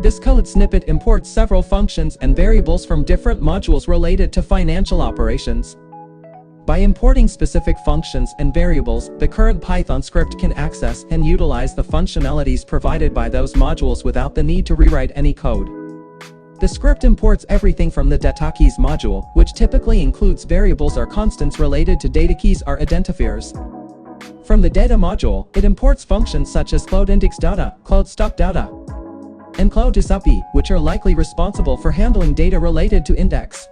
This code snippet imports several functions and variables from different modules related to financial operations. By importing specific functions and variables, the current Python script can access and utilize the functionalities provided by those modules without the need to rewrite any code. The script imports everything from the datakeys module, which typically includes variables or constants related to data keys or identifiers. From the data module, it imports functions such as cloud_index_data, cloud_stock_data, and cloud_enthusiast, which are likely responsible for handling data related to index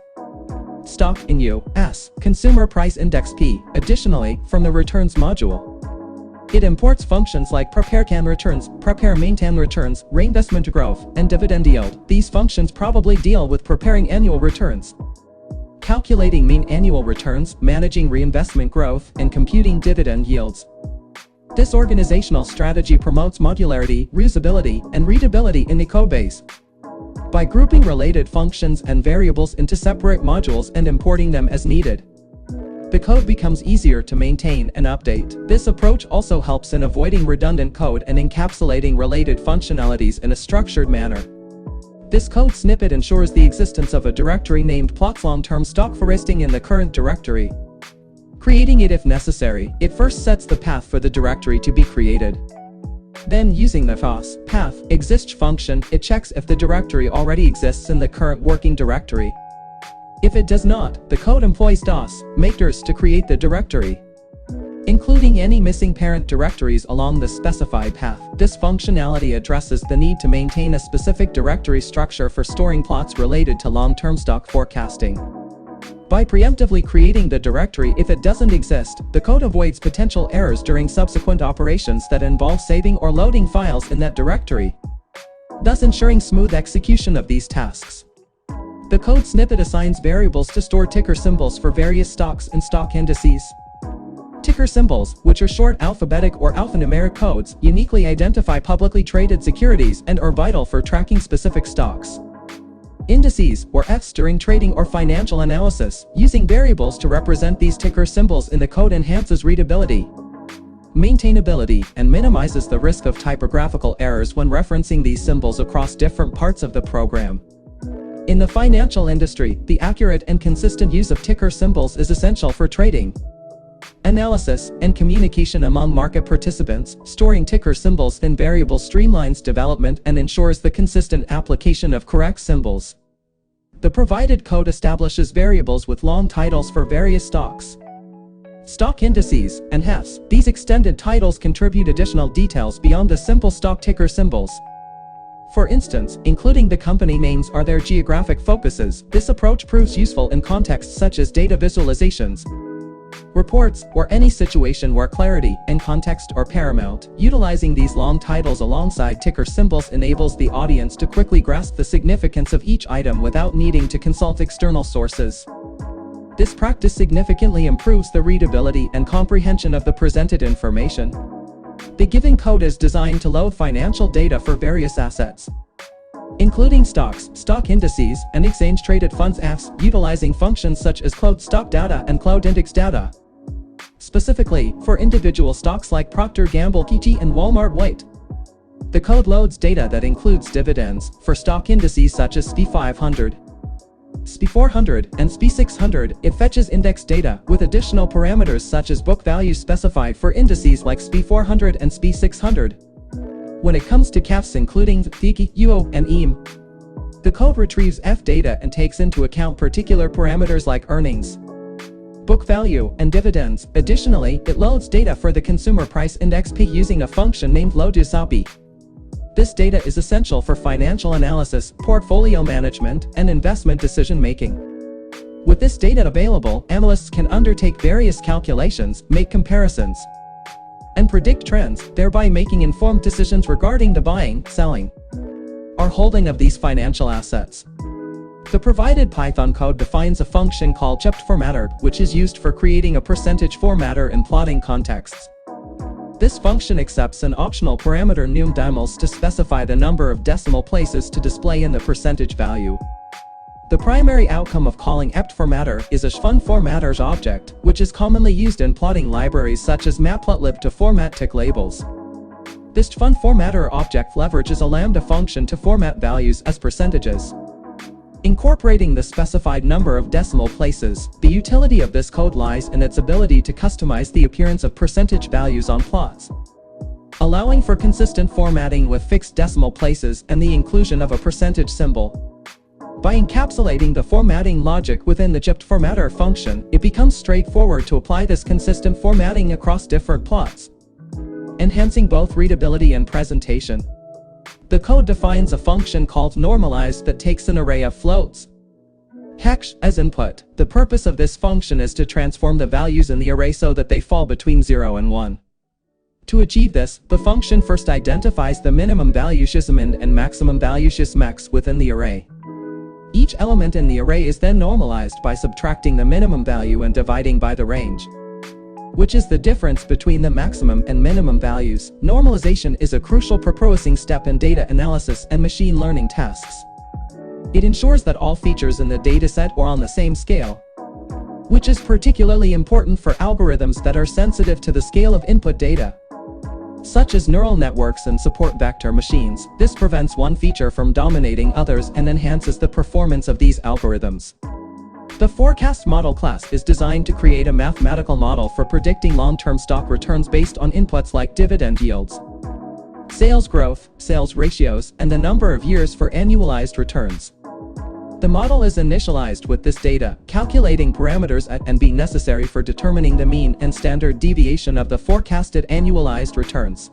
stock in U.S. consumer price index P. Additionally, from the returns module, it imports functions like prepare_can returns, prepare_maintain returns, reinvestment growth, and dividend yield. These functions probably deal with preparing annual returns, calculating mean annual returns, managing reinvestment growth, and computing dividend yields. This organizational strategy promotes modularity, reusability, and readability in the codebase. By grouping related functions and variables into separate modules and importing them as needed, the code becomes easier to maintain and update. This approach also helps in avoiding redundant code and encapsulating related functionalities in a structured manner. This code snippet ensures the existence of a directory named plots long-term stock for resting in the current directory. Creating it if necessary, it first sets the path for the directory to be created. Then, using the path_exists function, it checks if the directory already exists in the current working directory. If it does not, the code employs makers to create the directory, including any missing parent directories along the specified path. This functionality addresses the need to maintain a specific directory structure for storing plots related to long-term stock forecasting. By preemptively creating the directory if it doesn't exist, the code avoids potential errors during subsequent operations that involve saving or loading files in that directory, thus ensuring smooth execution of these tasks. The code snippet assigns variables to store ticker symbols for various stocks and stock indices. Ticker symbols, which are short alphabetic or alphanumeric codes, uniquely identify publicly traded securities and are vital for tracking specific stocks. Indices, or Fs, during trading or financial analysis, using variables to represent these ticker symbols in the code enhances readability, maintainability, and minimizes the risk of typographical errors when referencing these symbols across different parts of the program. In the financial industry, the accurate and consistent use of ticker symbols is essential for trading, analysis, and communication among market participants. Storing ticker symbols in variables streamlines development and ensures the consistent application of correct symbols. The provided code establishes variables with long titles for various stocks, stock indices, and Fs. These extended titles contribute additional details beyond the simple stock ticker symbols. For instance, including the company names or their geographic focuses. This approach proves useful in contexts such as data visualizations, reports, or any situation where clarity and context are paramount. Utilizing these long titles alongside ticker symbols enables the audience to quickly grasp the significance of each item without needing to consult external sources. This practice significantly improves the readability and comprehension of the presented information. The given code is designed to load financial data for various assets, including stocks, stock indices, and exchange-traded funds Fs, utilizing functions such as cloud_stock_data and cloud_index_data. Specifically, for individual stocks like Procter & Gamble, PG, and Walmart Weight, the code loads data that includes dividends. For stock indices such as SP500, SP400, and SP600, it fetches index data, with additional parameters such as book values specified for indices like SP400 and SP600. When it comes to CAFs including THICI, UO, and EAM, the code retrieves F data and takes into account particular parameters like earnings, book value, and dividends. Additionally, it loads data for the consumer price index P using a function named load_enthusiast. This data is essential for financial analysis, portfolio management, and investment decision-making. With this data available, analysts can undertake various calculations, make comparisons, and predict trends, thereby making informed decisions regarding the buying, selling, or holding of these financial assets. The provided Python code defines a function called chpt_formatter, which is used for creating a percentage formatter in plotting contexts. This function accepts an optional parameter num_decimals to specify the number of decimal places to display in the percentage value. The primary outcome of calling chpt_formatter is a chfun_formatters object, which is commonly used in plotting libraries such as Matplotlib to format tick labels. This fun formatter object leverages a lambda function to format values as percentages, incorporating the specified number of decimal places. The utility of this code lies in its ability to customize the appearance of percentage values on plots, allowing for consistent formatting with fixed decimal places and the inclusion of a percentage symbol. By encapsulating the formatting logic within the gypt formatter function, it becomes straightforward to apply this consistent formatting across different plots, enhancing both readability and presentation. The code defines a function called normalize that takes an array of floats, hex, as input. The purpose of this function is to transform the values in the array so that they fall between 0 and 1. To achieve this, the function first identifies the minimum value min and maximum value max within the array. Each element in the array is then normalized by subtracting the minimum value and dividing by the range, which is the difference between the maximum and minimum values. Normalization is a crucial preprocessing step in data analysis and machine learning tasks. It ensures that all features in the dataset are on the same scale, which is particularly important for algorithms that are sensitive to the scale of input data, such as neural networks and support vector machines. This prevents one feature from dominating others and enhances the performance of these algorithms. The forecast model class is designed to create a mathematical model for predicting long-term stock returns based on inputs like dividend yields, sales growth, sales ratios, and the number of years for annualized returns. The model is initialized with this data, calculating parameters at and b necessary for determining the mean and standard deviation of the forecasted annualized returns.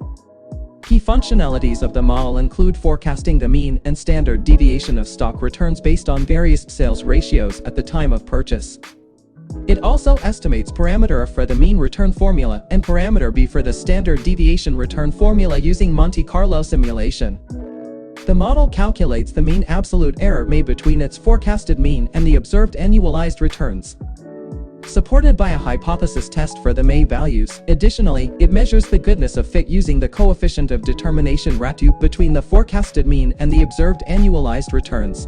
Key functionalities of the model include forecasting the mean and standard deviation of stock returns based on various sales ratios at the time of purchase. It also estimates parameter A for the mean return formula and parameter B for the standard deviation return formula using Monte Carlo simulation. The model calculates the mean absolute error made between its forecasted mean and the observed annualized returns, supported by a hypothesis test for the May values. Additionally, it measures the goodness of fit using the coefficient of determination ratio between the forecasted mean and the observed annualized returns.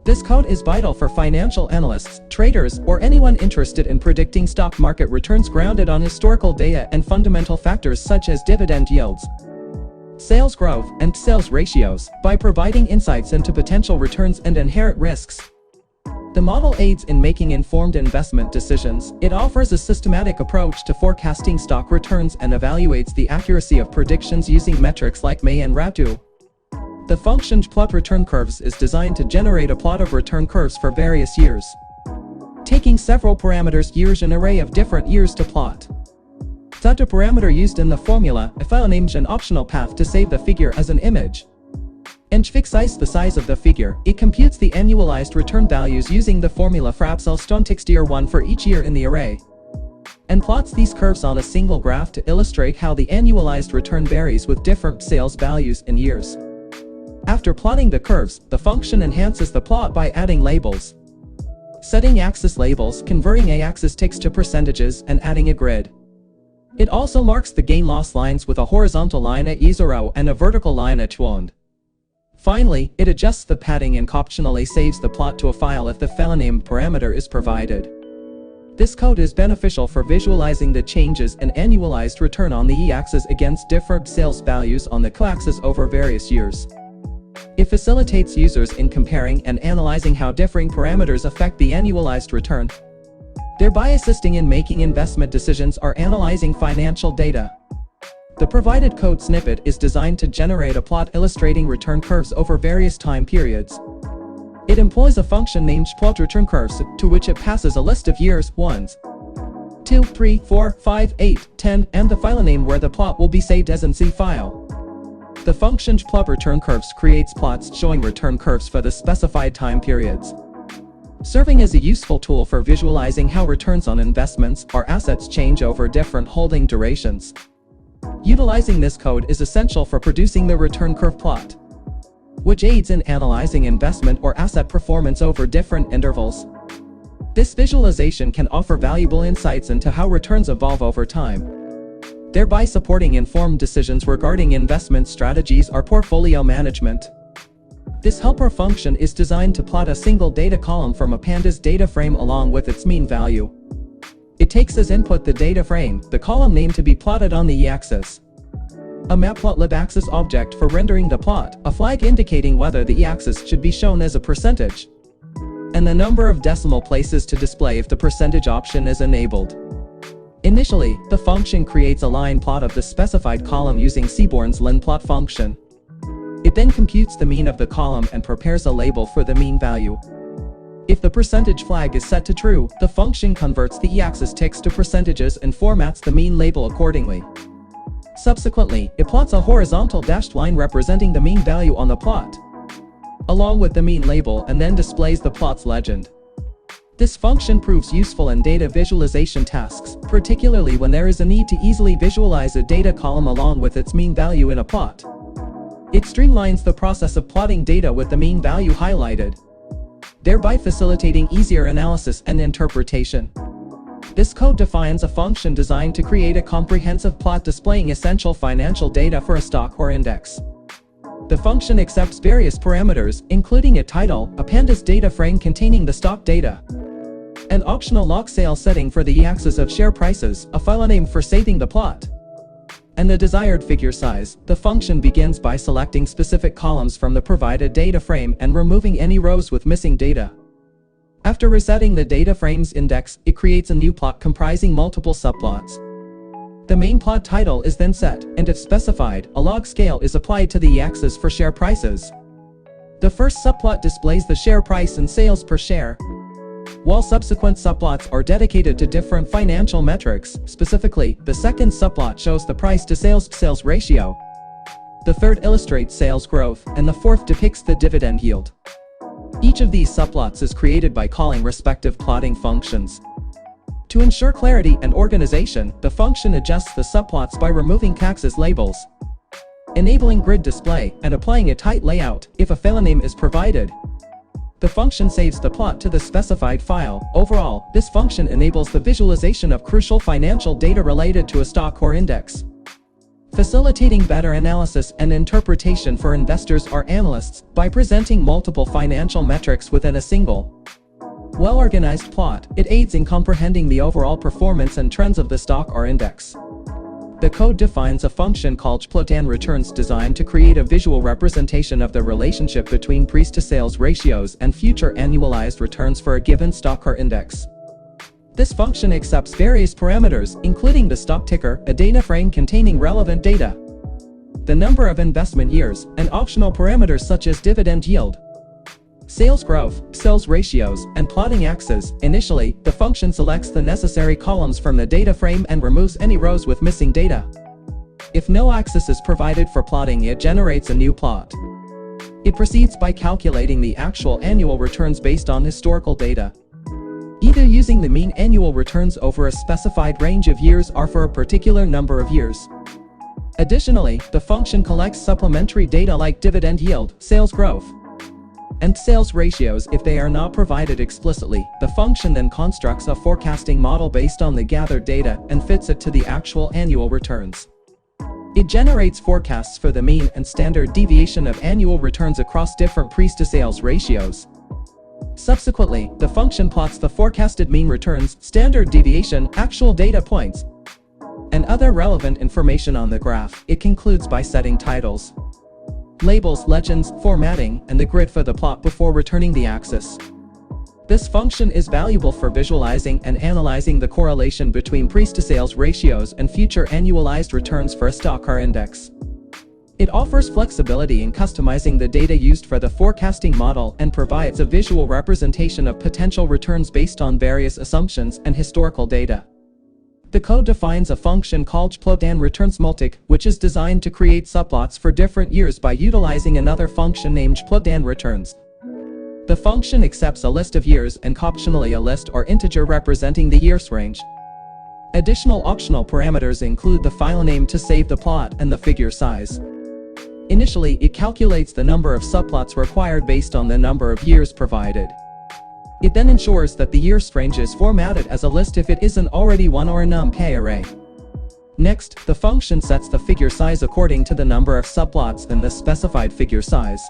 This code is vital for financial analysts, traders, or anyone interested in predicting stock market returns grounded on historical data and fundamental factors such as dividend yields, sales growth, and sales ratios. By providing insights into potential returns and inherent risks, the model aids in making informed investment decisions. It offers a systematic approach to forecasting stock returns and evaluates the accuracy of predictions using metrics like May and ratio. The function plot return curves is designed to generate a plot of return curves for various years, taking several parameters years an array of different years to plot. Data parameter used in the formula, a file names an optional path to save the figure as an image, and fixes the size of the figure. It computes the annualized return values using the formula frapsel1 for each year in the array, and plots these curves on a single graph to illustrate how the annualized return varies with different sales values in years. After plotting the curves, the function enhances the plot by adding labels, setting axis labels, converting a-axis ticks to percentages, and adding a grid. It also marks the gain-loss lines with a horizontal line at E0 and a vertical line at H1. Finally, it adjusts the padding and optionally saves the plot to a file if the file name parameter is provided. This code is beneficial for visualizing the changes in annualized return on the y-axis against different sales values on the x-axis over various years. It facilitates users in comparing and analyzing how differing parameters affect the annualized return, thereby assisting in making investment decisions or analyzing financial data. The provided code snippet is designed to generate a plot illustrating return curves over various time periods. It employs a function named plot return curves, to which it passes a list of years, 1, 2, 3, 4, 5, 8, 10, and the file name where the plot will be saved as an C file. The function plot return curves creates plots showing return curves for the specified time periods, serving as a useful tool for visualizing how returns on investments or assets change over different holding durations. Utilizing this code is essential for producing the return curve plot, which aids in analyzing investment or asset performance over different intervals. This visualization can offer valuable insights into how returns evolve over time, thereby supporting informed decisions regarding investment strategies or portfolio management. This helper function is designed to plot a single data column from a Pandas data frame along with its mean value. It takes as input the data frame, the column name to be plotted on the y-axis, A Matplotlib axis object for rendering the plot, a flag indicating whether the y-axis should be shown as a percentage, and the number of decimal places to display if the percentage option is enabled. Initially, the function creates a line plot of the specified column using Seaborn's linplot function. It then computes the mean of the column and prepares a label for the mean value. If the percentage flag is set to true, the function converts the y-axis text to percentages and formats the mean label accordingly. Subsequently, it plots a horizontal dashed line representing the mean value on the plot, along with the mean label, and then displays the plot's legend. This function proves useful in data visualization tasks, particularly when there is a need to easily visualize a data column along with its mean value in a plot. It streamlines the process of plotting data with the mean value highlighted, thereby facilitating easier analysis and interpretation. This code defines a function designed to create a comprehensive plot displaying essential financial data for a stock or index. The function accepts various parameters, including a title, a Pandas data frame containing the stock data, an optional log sale setting for the y-axis of share prices, a file name for saving the plot, and the desired figure size. The function begins by selecting specific columns from the provided data frame and removing any rows with missing data. After resetting the data frame's index, it creates a new plot comprising multiple subplots. The main plot title is then set, and if specified, a log scale is applied to the y-axis for share prices. The first subplot displays the share price and sales per share, while subsequent subplots are dedicated to different financial metrics. Specifically, the second subplot shows the price to sales ratio, the third illustrates sales growth, and the fourth depicts the dividend yield. Each of these subplots is created by calling respective plotting functions. To ensure clarity and organization, the function adjusts the subplots by removing axis labels, enabling grid display, and applying a tight layout if a file name is provided. The function saves the plot to the specified file. Overall, this function enables the visualization of crucial financial data related to a stock or index, facilitating better analysis and interpretation for investors or analysts by presenting multiple financial metrics within a single, well-organized plot. It aids in comprehending the overall performance and trends of the stock or index. The code defines a function called Matplotlib designed to create a visual representation of the relationship between price-to-sales ratios and future annualized returns for a given stock or index. This function accepts various parameters, including the stock ticker, a data frame containing relevant data, the number of investment years, and optional parameters such as dividend yield, sales growth, sales ratios, and plotting axes. Initially, the function selects the necessary columns from the data frame and removes any rows with missing data. If no axis is provided for plotting, it generates a new plot. It proceeds by calculating the actual annual returns based on historical data, either using the mean annual returns over a specified range of years or for a particular number of years. Additionally, the function collects supplementary data like dividend yield, sales growth, and sales ratios if they are not provided explicitly. The function then constructs a forecasting model based on the gathered data and fits it to the actual annual returns. It generates forecasts for the mean and standard deviation of annual returns across different price-to-sales ratios. Subsequently, the function plots the forecasted mean returns, standard deviation, actual data points, and other relevant information on the graph. It concludes by setting titles, labels, legends, formatting, and the grid for the plot before returning the axis. This function is valuable for visualizing and analyzing the correlation between price-to-sales ratios and future annualized returns for a stock or index. It offers flexibility in customizing the data used for the forecasting model and provides a visual representation of potential returns based on various assumptions and historical data. The code defines a function called Matplotlib, which is designed to create subplots for different years by utilizing another function named Matplotlib. The function accepts a list of years and optionally a list or integer representing the years range. Additional optional parameters include the file name to save the plot and the figure size. Initially, it calculates the number of subplots required based on the number of years provided. It then ensures that the years range is formatted as a list if it isn't already one or a NumPy array. Next, the function sets the figure size according to the number of subplots and the specified figure size.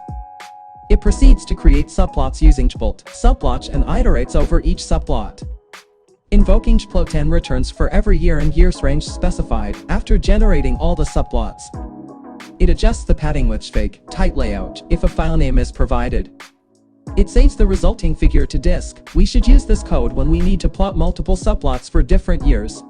It proceeds to create subplots using subplot and iterates over each subplot, invoking Matplotlib for every year and years range specified after generating all the subplots. It adjusts the padding with fake, tight layout if a file name is provided. It saves the resulting figure to disk. We should use this code when we need to plot multiple subplots for different years.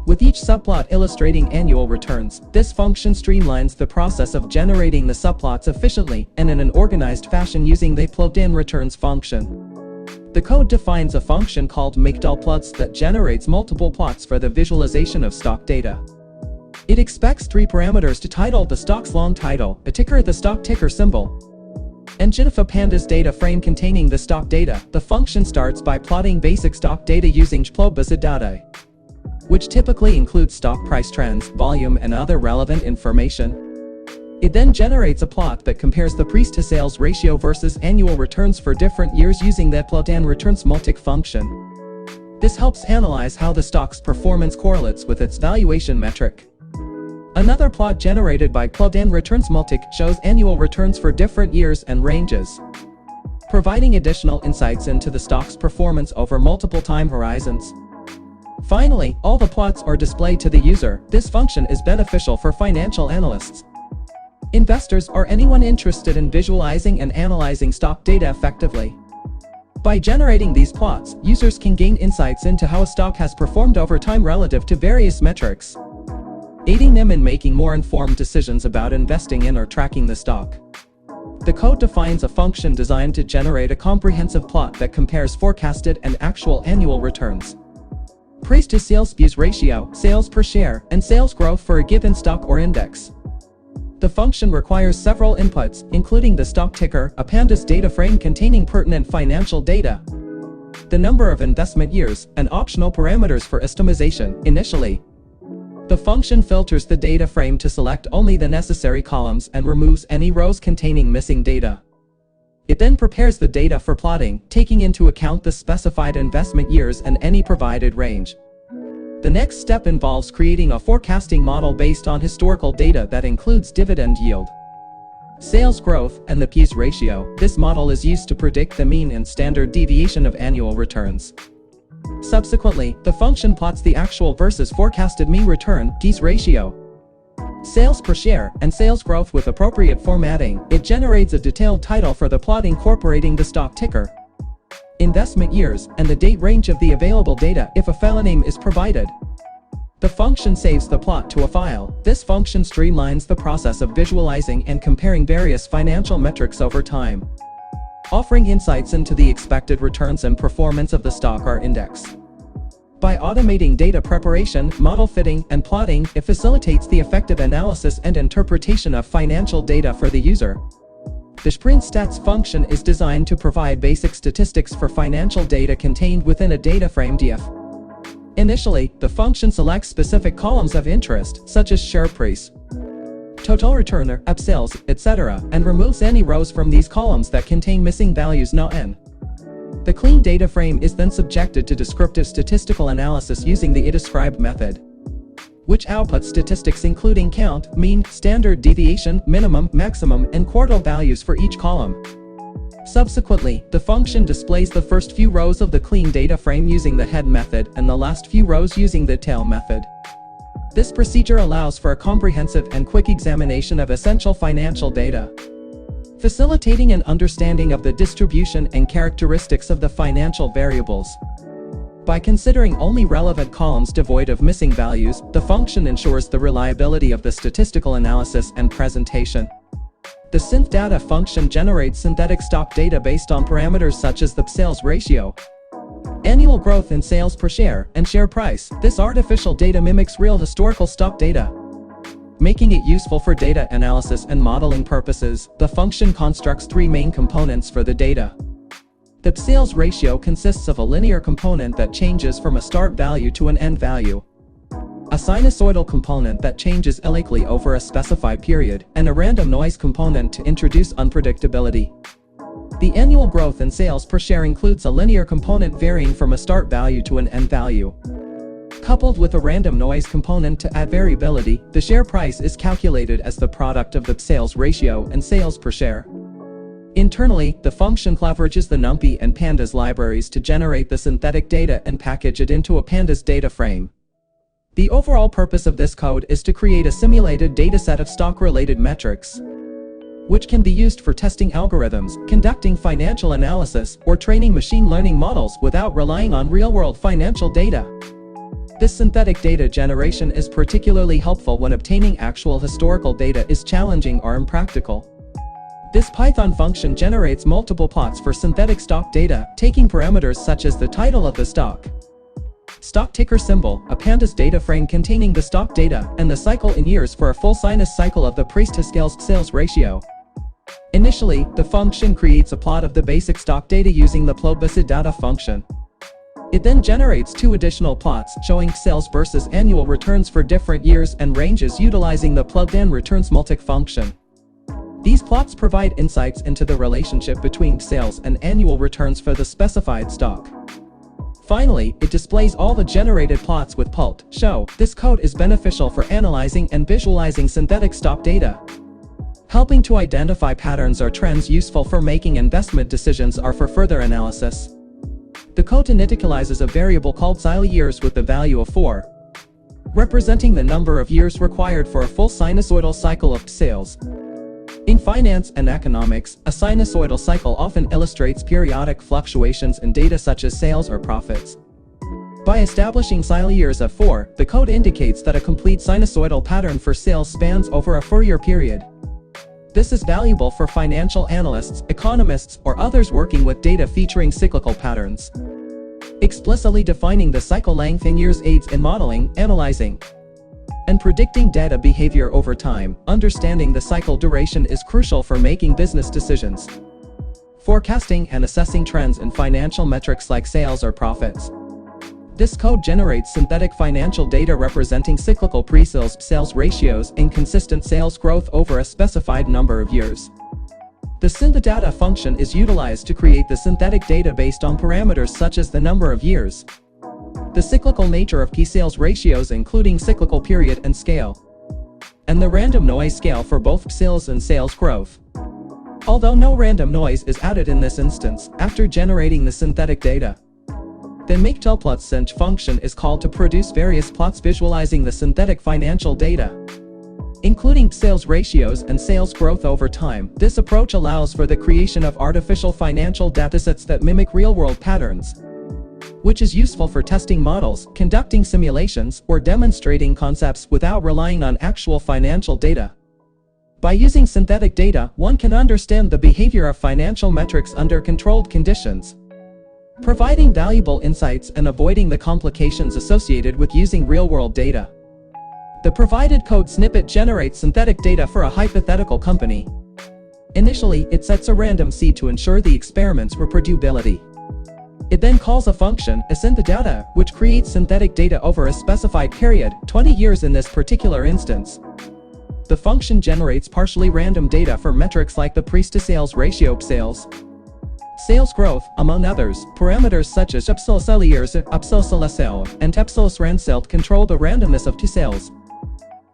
With each subplot illustrating annual returns, this function streamlines the process of generating the subplots efficiently and in an organized fashion using the plotInReturns function. The code defines a function called Matplotlib that generates multiple plots for the visualization of stock data. It expects three parameters to title the stock's long title, a ticker the stock ticker symbol, and a Pandas data frame containing the stock data. The function starts by plotting basic stock data using data, which typically includes stock price trends, volume, and other relevant information. It then generates a plot that compares the price-to-sales ratio versus annual returns for different years using the plotInReturns multic function. This helps analyze how the stock's performance correlates with its valuation metric. Another plot generated by plotInReturns multic shows annual returns for different years and ranges, providing additional insights into the stock's performance over multiple time horizons. Finally, all the plots are displayed to the user. This function is beneficial for financial analysts, investors, or anyone interested in visualizing and analyzing stock data effectively. By generating these plots, users can gain insights into how a stock has performed over time relative to various metrics, aiding them in making more informed decisions about investing in or tracking the stock. The code defines a function designed to generate a comprehensive plot that compares forecasted and actual annual returns, price-to-sales ratio, sales per share, and sales growth for a given stock or index. The function requires several inputs, including the stock ticker, a Pandas data frame containing pertinent financial data, the number of investment years, and optional parameters for estimation. Initially, the function filters the data frame to select only the necessary columns and removes any rows containing missing data. It then prepares the data for plotting, taking into account the specified investment years and any provided range. The next step involves creating a forecasting model based on historical data that includes dividend yield, sales growth, and the P/E ratio. This model is used to predict the mean and standard deviation of annual returns. Subsequently, the function plots the actual versus forecasted mean return, P/E ratio, sales per share, and sales growth with appropriate formatting. It generates a detailed title for the plot incorporating the stock ticker, investment years, and the date range of the available data if a file name is provided. The function saves the plot to a file. This function streamlines the process of visualizing and comparing various financial metrics over time, offering insights into the expected returns and performance of the stock or index. By automating data preparation, model fitting, and plotting, it facilitates the effective analysis and interpretation of financial data for the user. The SprintStats function is designed to provide basic statistics for financial data contained within a data frame DF. Initially, the function selects specific columns of interest, such as share price, total return, upsells, etc., and removes any rows from these columns that contain missing values not n. The clean data frame is then subjected to descriptive statistical analysis using the idescribe method, which outputs statistics including count, mean, standard deviation, minimum, maximum, and quartile values for each column. Subsequently, the function displays the first few rows of the clean data frame using the head method and the last few rows using the tail method. This procedure allows for a comprehensive and quick examination of essential financial data, facilitating an understanding of the distribution and characteristics of the financial variables. By considering only relevant columns devoid of missing values, the function ensures the reliability of the statistical analysis and presentation. The synthData function generates synthetic stock data based on parameters such as the sales ratio, annual growth in sales per share, and share price. This artificial data mimics real historical stock data, making it useful for data analysis and modeling purposes. The function constructs three main components for the data. The sales ratio consists of a linear component that changes from a start value to an end value, a sinusoidal component that changes allyically over a specified period, and a random noise component to introduce unpredictability. The annual growth in sales per share includes a linear component varying from a start value to an end value, coupled with a random noise component to add variability. The share price is calculated as the product of the sales ratio and sales per share. Internally, the function leverages the NumPy and Pandas libraries to generate the synthetic data and package it into a Pandas data frame. The overall purpose of this code is to create a simulated dataset of stock-related metrics, which can be used for testing algorithms, conducting financial analysis, or training machine learning models without relying on real-world financial data. This synthetic data generation is particularly helpful when obtaining actual historical data is challenging or impractical. This Python function generates multiple plots for synthetic stock data, taking parameters such as the title of the stock, stock ticker symbol, a Pandas data frame containing the stock data, and the cycle in years for a full sinus cycle of the price-to-scales sales ratio. Initially, the function creates a plot of the basic stock data using the plot_data function. It then generates two additional plots showing sales versus annual returns for different years and ranges utilizing the plot_returns multic function. These plots provide insights into the relationship between sales and annual returns for the specified stock. Finally, it displays all the generated plots with plot_show. This code is beneficial for analyzing and visualizing synthetic stock data, helping to identify patterns or trends useful for making investment decisions or for further analysis. The code initializes a variable called years with the value of 4, representing the number of years required for a full sinusoidal cycle of sales. In finance and economics, a sinusoidal cycle often illustrates periodic fluctuations in data such as sales or profits. By establishing years of 4, the code indicates that a complete sinusoidal pattern for sales spans over a 4-year period. This is valuable for financial analysts, economists, or others working with data featuring cyclical patterns. Explicitly defining the cycle length in years aids in modeling, analyzing, and predicting data behavior over time. Understanding the cycle duration is crucial for making business decisions, forecasting and assessing trends in financial metrics like sales or profits. This code generates synthetic financial data representing cyclical pre-sales sales ratios and consistent sales growth over a specified number of years. The synth_data function is utilized to create the synthetic data based on parameters such as the number of years, the cyclical nature of key sales ratios including cyclical period and scale, and the random noise scale for both sales and sales growth. Although no random noise is added in this instance, after generating the synthetic data, the Matplotlib function is called to produce various plots visualizing the synthetic financial data, including sales ratios and sales growth over time. This approach allows for the creation of artificial financial datasets that mimic real-world patterns, which is useful for testing models, conducting simulations, or demonstrating concepts without relying on actual financial data. By using synthetic data, one can understand the behavior of financial metrics under controlled conditions, providing valuable insights and avoiding the complications associated with using real-world data. The provided code snippet generates synthetic data for a hypothetical company. Initially, it sets a random seed to ensure the experiment's reproducibility. It then calls a function, enthusiast, which creates synthetic data over a specified period, 20 years in this particular instance. The function generates partially random data for metrics like the price-to-sales ratio, sales growth, among others. Parameters such as years, and rancel control the randomness of sales.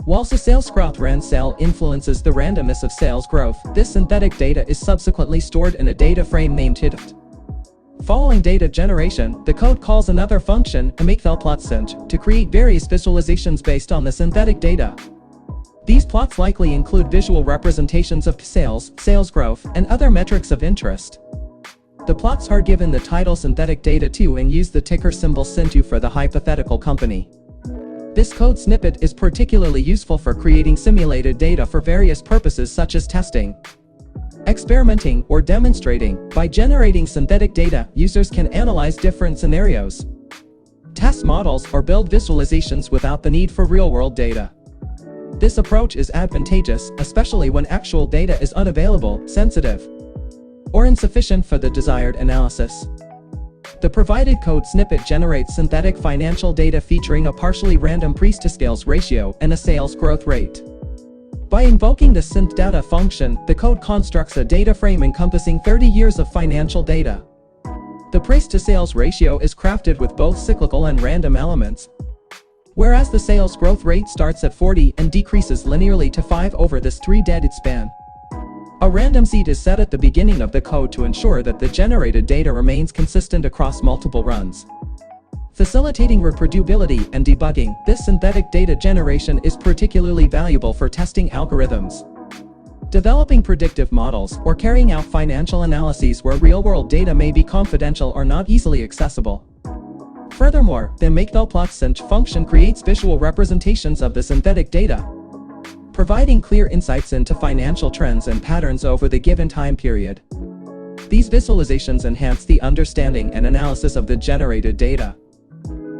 Whilst the sales growth rancel influences the randomness of sales growth, this synthetic data is subsequently stored in a data frame named hidft. Following data generation, the code calls another function, Matplotlib, to create various visualizations based on the synthetic data. These plots likely include visual representations of sales, sales growth, and other metrics of interest. The plots are given the title synthetic data 2 and use the ticker symbol SYN2 for the hypothetical company. This code snippet is particularly useful for creating simulated data for various purposes such as testing, experimenting, or demonstrating. By generating synthetic data, users can analyze different scenarios, test models, or build visualizations without the need for real-world data. This approach is advantageous, especially when actual data is unavailable, sensitive, or insufficient for the desired analysis. The provided code snippet generates synthetic financial data featuring a partially random price-to-sales ratio and a sales growth rate. By invoking the synth_data function, the code constructs a data frame encompassing 30 years of financial data. The price-to-sales ratio is crafted with both cyclical and random elements, whereas the sales growth rate starts at 40 and decreases linearly to 5 over this 3-decade span. A random seed is set at the beginning of the code to ensure that the generated data remains consistent across multiple runs. Facilitating reproducibility and debugging, this synthetic data generation is particularly valuable for testing algorithms, developing predictive models, or carrying out financial analyses where real-world data may be confidential or not easily accessible. Furthermore, the Matplotlib function creates visual representations of the synthetic data, providing clear insights into financial trends and patterns over the given time period. These visualizations enhance the understanding and analysis of the generated data.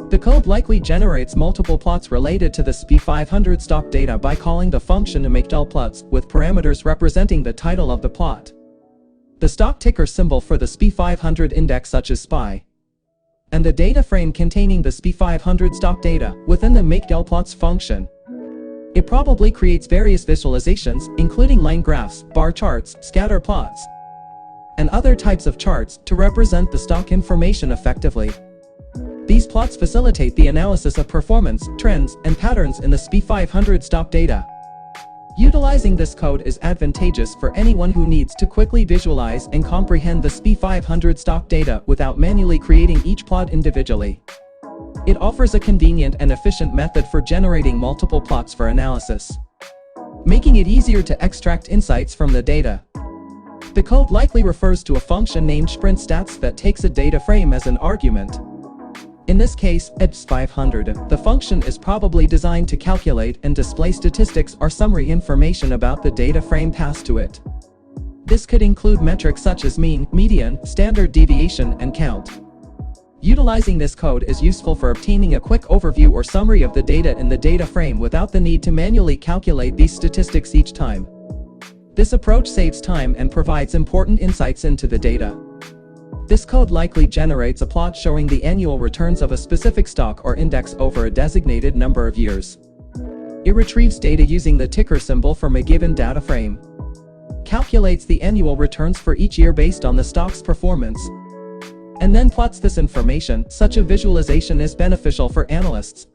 The code likely generates multiple plots related to the SP500 stock data by calling the function to make plots with parameters representing the title of the plot, the stock ticker symbol for the SP500 index such as SPY, and the data frame containing the SP500 stock data within the makeplots function. It probably creates various visualizations, including line graphs, bar charts, scatter plots, and other types of charts to represent the stock information effectively. These plots facilitate the analysis of performance, trends, and patterns in the SP500 stock data. Utilizing this code is advantageous for anyone who needs to quickly visualize and comprehend the SP500 stock data without manually creating each plot individually. It offers a convenient and efficient method for generating multiple plots for analysis, making it easier to extract insights from the data. The code likely refers to a function named SprintStats that takes a data frame as an argument. In this case, SP500, the function is probably designed to calculate and display statistics or summary information about the data frame passed to it. This could include metrics such as mean, median, standard deviation, and count. Utilizing this code is useful for obtaining a quick overview or summary of the data in the data frame without the need to manually calculate these statistics each time. This approach saves time and provides important insights into the data. This code likely generates a plot showing the annual returns of a specific stock or index over a designated number of years. It retrieves data using the ticker symbol from a given data frame, calculates the annual returns for each year based on the stock's performance, and then plots this information. Such a visualization is beneficial for analysts,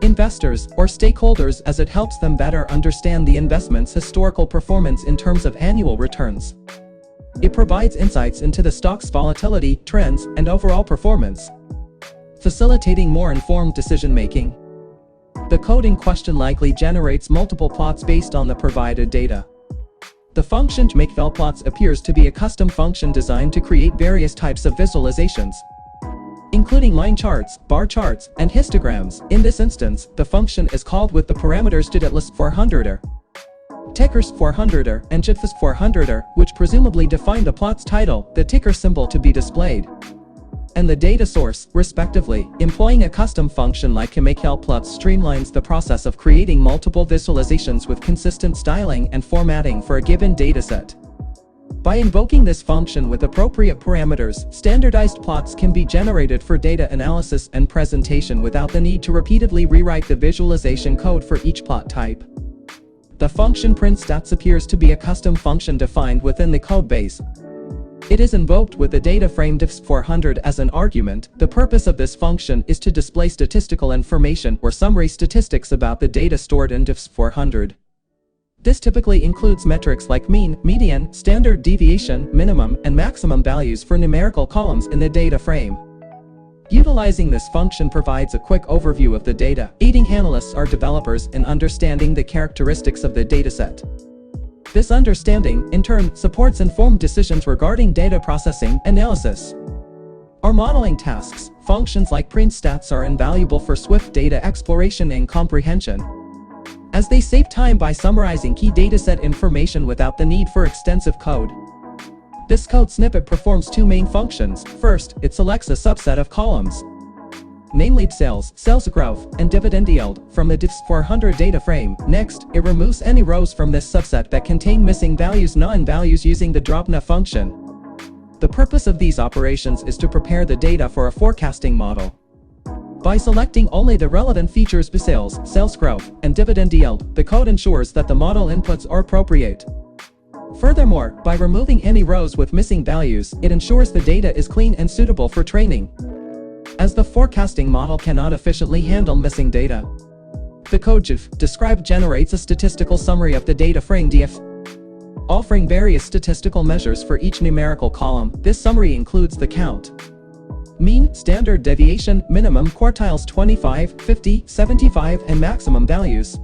investors, or stakeholders as it helps them better understand the investment's historical performance in terms of annual returns. It provides insights into the stock's volatility, trends, and overall performance, facilitating more informed decision-making. The code in question likely generates multiple plots based on the provided data. The function to make plots appears to be a custom function designed to create various types of visualizations, including line charts, bar charts, and histograms. In this instance, the function is called with the parameters didList400er, tickers400er, and JITFIS400er, which presumably define the plot's title, the ticker symbol to be displayed, and the data source, respectively. Employing a custom function like makePlots streamlines the process of creating multiple visualizations with consistent styling and formatting for a given dataset. By invoking this function with appropriate parameters, standardized plots can be generated for data analysis and presentation without the need to repeatedly rewrite the visualization code for each plot type. The function printStats appears to be a custom function defined within the codebase. It is invoked with the data frame diff400 as an argument. The purpose of this function is to display statistical information or summary statistics about the data stored in diff400. This typically includes metrics like mean, median, standard deviation, minimum, and maximum values for numerical columns in the data frame. Utilizing this function provides a quick overview of the data, aiding analysts or developers in understanding the characteristics of the dataset. This understanding, in turn, supports informed decisions regarding data processing, analysis, or modeling tasks. Functions like printStats are invaluable for swift data exploration and comprehension, as they save time by summarizing key dataset information without the need for extensive code. This code snippet performs two main functions. First, it selects a subset of columns, namely sales growth, and dividend yield, from the diff400 data frame. Next, it removes any rows from this subset that contain missing values, non-values, using the dropNA function. The purpose of these operations is to prepare the data for a forecasting model. By selecting only the relevant features sales growth, and dividend yield, the code ensures that the model inputs are appropriate. Furthermore, by removing any rows with missing values, it ensures the data is clean and suitable for training, as the forecasting model cannot efficiently handle missing data. The code described generates a statistical summary of the data frame DF, offering various statistical measures for each numerical column. This summary includes the count, mean, standard deviation, minimum, quartiles 25, 50, 75, and maximum values.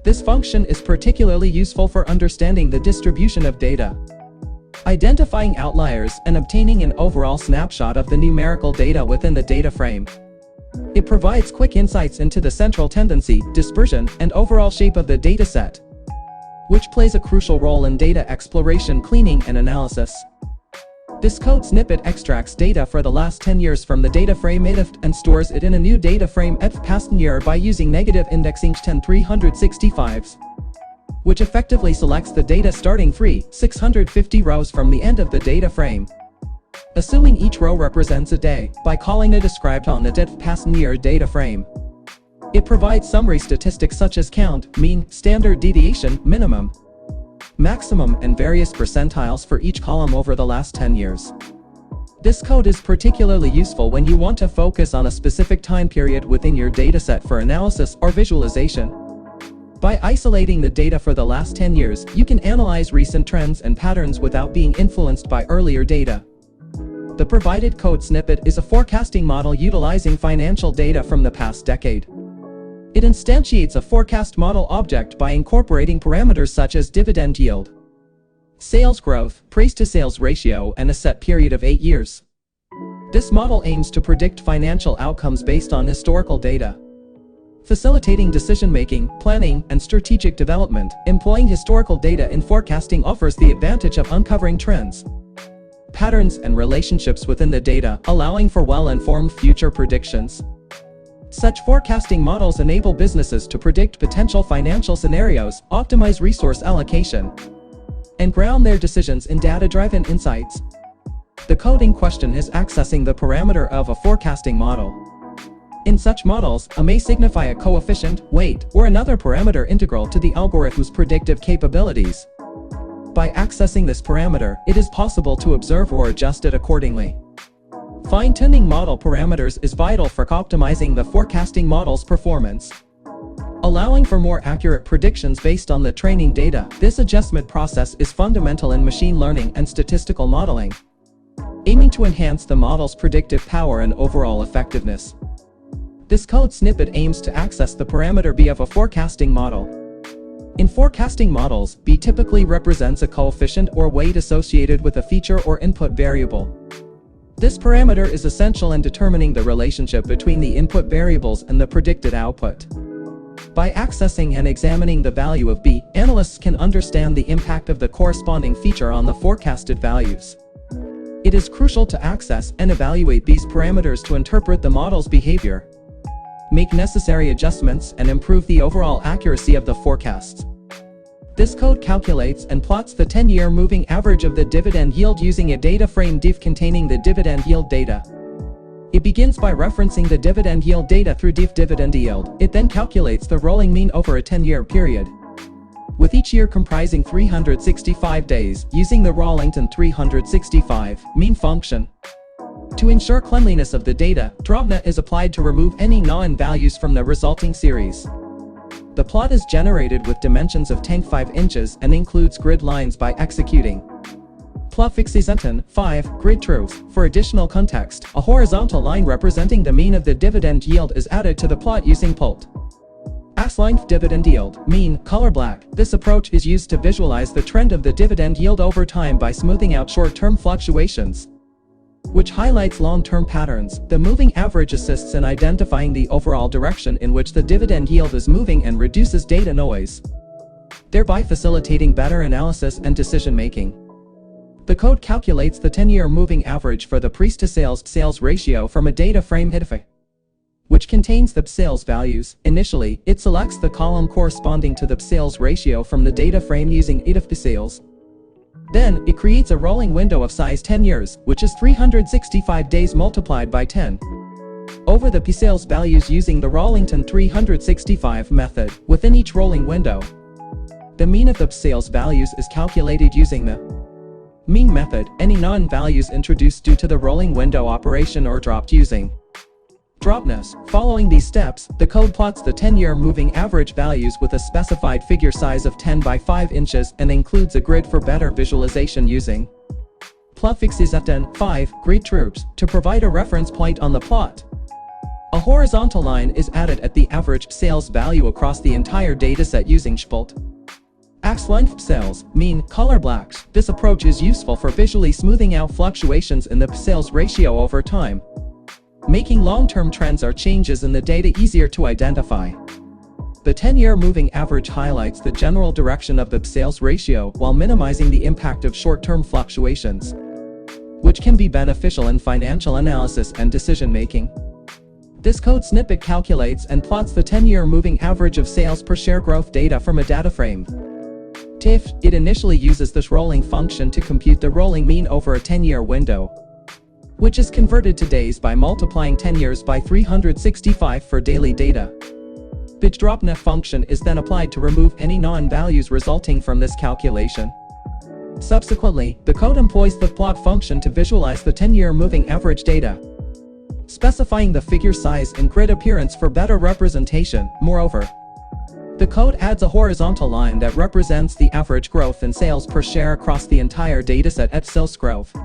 This function is particularly useful for understanding the distribution of data, identifying outliers, and obtaining an overall snapshot of the numerical data within the data frame. It provides quick insights into the central tendency, dispersion, and overall shape of the dataset, which plays a crucial role in data exploration, cleaning, and analysis. This code snippet extracts data for the last 10 years from the data frame IDF and stores it in a new data frame EDF past year by using negative indexing 10365s, which effectively selects the data starting free 650 rows from the end of the data frame, assuming each row represents a day, by calling a described on the EDF past year data frame. It provides summary statistics such as count, mean, standard deviation, minimum, maximum, and various percentiles for each column over the last 10 years. This code is particularly useful when you want to focus on a specific time period within your dataset for analysis or visualization. By isolating the data for the last 10 years, you can analyze recent trends and patterns without being influenced by earlier data. The provided code snippet is a forecasting model utilizing financial data from the past decade. It instantiates a forecast model object by incorporating parameters such as dividend yield, sales growth, price-to-sales ratio, and a set period of 8 years. This model aims to predict financial outcomes based on historical data, facilitating decision-making, planning, and strategic development. Employing historical data in forecasting offers the advantage of uncovering trends, patterns, and relationships within the data, allowing for well-informed future predictions. Such forecasting models enable businesses to predict potential financial scenarios, optimize resource allocation, and ground their decisions in data-driven insights. The code in question is accessing the parameter of a forecasting model. In such models, a may signify a coefficient, weight, or another parameter integral to the algorithm's predictive capabilities. By accessing this parameter, it is possible to observe or adjust it accordingly. Fine-tuning model parameters is vital for optimizing the forecasting model's performance, allowing for more accurate predictions based on the training data. This adjustment process is fundamental in machine learning and statistical modeling, aiming to enhance the model's predictive power and overall effectiveness. This code snippet aims to access the parameter B of a forecasting model. In forecasting models, B typically represents a coefficient or weight associated with a feature or input variable. This parameter is essential in determining the relationship between the input variables and the predicted output. By accessing and examining the value of B, analysts can understand the impact of the corresponding feature on the forecasted values. It is crucial to access and evaluate B's parameters to interpret the model's behavior, make necessary adjustments, and improve the overall accuracy of the forecasts. This code calculates and plots the 10-year moving average of the dividend yield using a data frame div containing the dividend yield data. It begins by referencing the dividend yield data through div dividend yield. It then calculates the rolling mean over a 10-year period, with each year comprising 365 days, using the Rawlington 365 mean function. To ensure cleanliness of the data, dropNet is applied to remove any non-values from the resulting series. The plot is generated with dimensions of 10.5 inches and includes grid lines by executing plot fixation 5 grid truth. For additional context, a horizontal line representing the mean of the dividend yield is added to the plot using pult. X-line dividend yield, mean, color black. This approach is used to visualize the trend of the dividend yield over time by smoothing out short-term fluctuations, which highlights long-term patterns. The moving average assists in identifying the overall direction in which the dividend yield is moving and reduces data noise, thereby facilitating better analysis and decision-making. The code calculates the 10-year moving average for the price-to-sales ratio from a data frame IDF, which contains the sales values. Initially, it selects the column corresponding to the sales ratio from the data frame using IDF to sales. Then, it creates a rolling window of size 10 years, which is 365 days multiplied by 10, over the P-sales values using the Rawlington 365 method. Within each rolling window, the mean of the sales values is calculated using the mean method. Any non-values introduced due to the rolling window operation or dropped using dropness. Following these steps, the code plots the 10-year moving average values with a specified figure size of 10 by 5 inches and includes a grid for better visualization using plot fixes at 5 great troops to provide a reference point on the plot. A horizontal line is added at the average sales value across the entire dataset using Spalt. X-line sales, mean, color blacks. This approach is useful for visually smoothing out fluctuations in the sales ratio over time, making long-term trends or changes in the data easier to identify. The 10-year moving average highlights the general direction of the sales ratio while minimizing the impact of short-term fluctuations, which can be beneficial in financial analysis and decision-making. This code snippet calculates and plots the 10-year moving average of sales per share growth data from a data frame. TIFF, it initially uses this rolling function to compute the rolling mean over a 10-year window, which is converted to days by multiplying 10 years by 365 for daily data. The dropNet function is then applied to remove any non-values resulting from this calculation. Subsequently, the code employs the plot function to visualize the 10-year moving average data, specifying the figure size and grid appearance for better representation. Moreover, the code adds a horizontal line that represents the average growth in sales per share across the entire dataset at sales growth.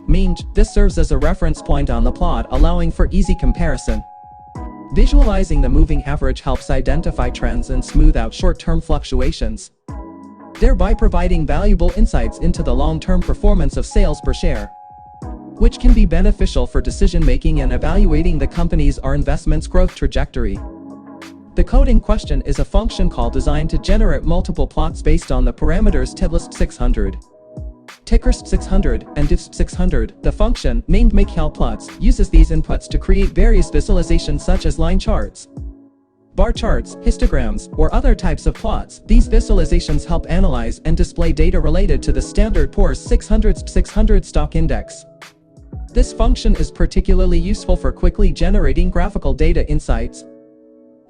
Mean, this serves as a reference point on the plot, allowing for easy comparison. Visualizing the moving average helps identify trends and smooth out short-term fluctuations, thereby providing valuable insights into the long-term performance of sales per share, which can be beneficial for decision-making and evaluating the company's or investment's growth trajectory. The code in question is a function call designed to generate multiple plots based on the parameters TIBLIST600, TICKERST600, and DIFST600. The function, named MakeCalPlots, uses these inputs to create various visualizations such as line charts, bar charts, histograms, or other types of plots. These visualizations help analyze and display data related to the standard Poor's 600 stock index. This function is particularly useful for quickly generating graphical data insights,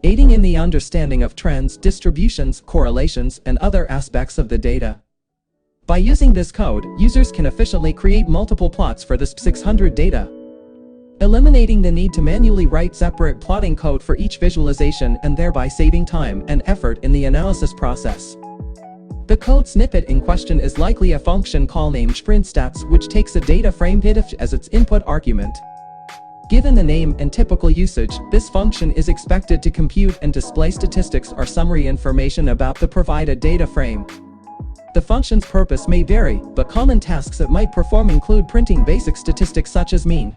aiding in the understanding of trends, distributions, correlations, and other aspects of the data. By using this code, users can efficiently create multiple plots for the SPP600 data, eliminating the need to manually write separate plotting code for each visualization and thereby saving time and effort in the analysis process. The code snippet in question is likely a function call named SprintStats, which takes a data frame TIFF as its input argument. Given the name and typical usage, this function is expected to compute and display statistics or summary information about the provided data frame. The function's purpose may vary, but common tasks it might perform include printing basic statistics such as mean,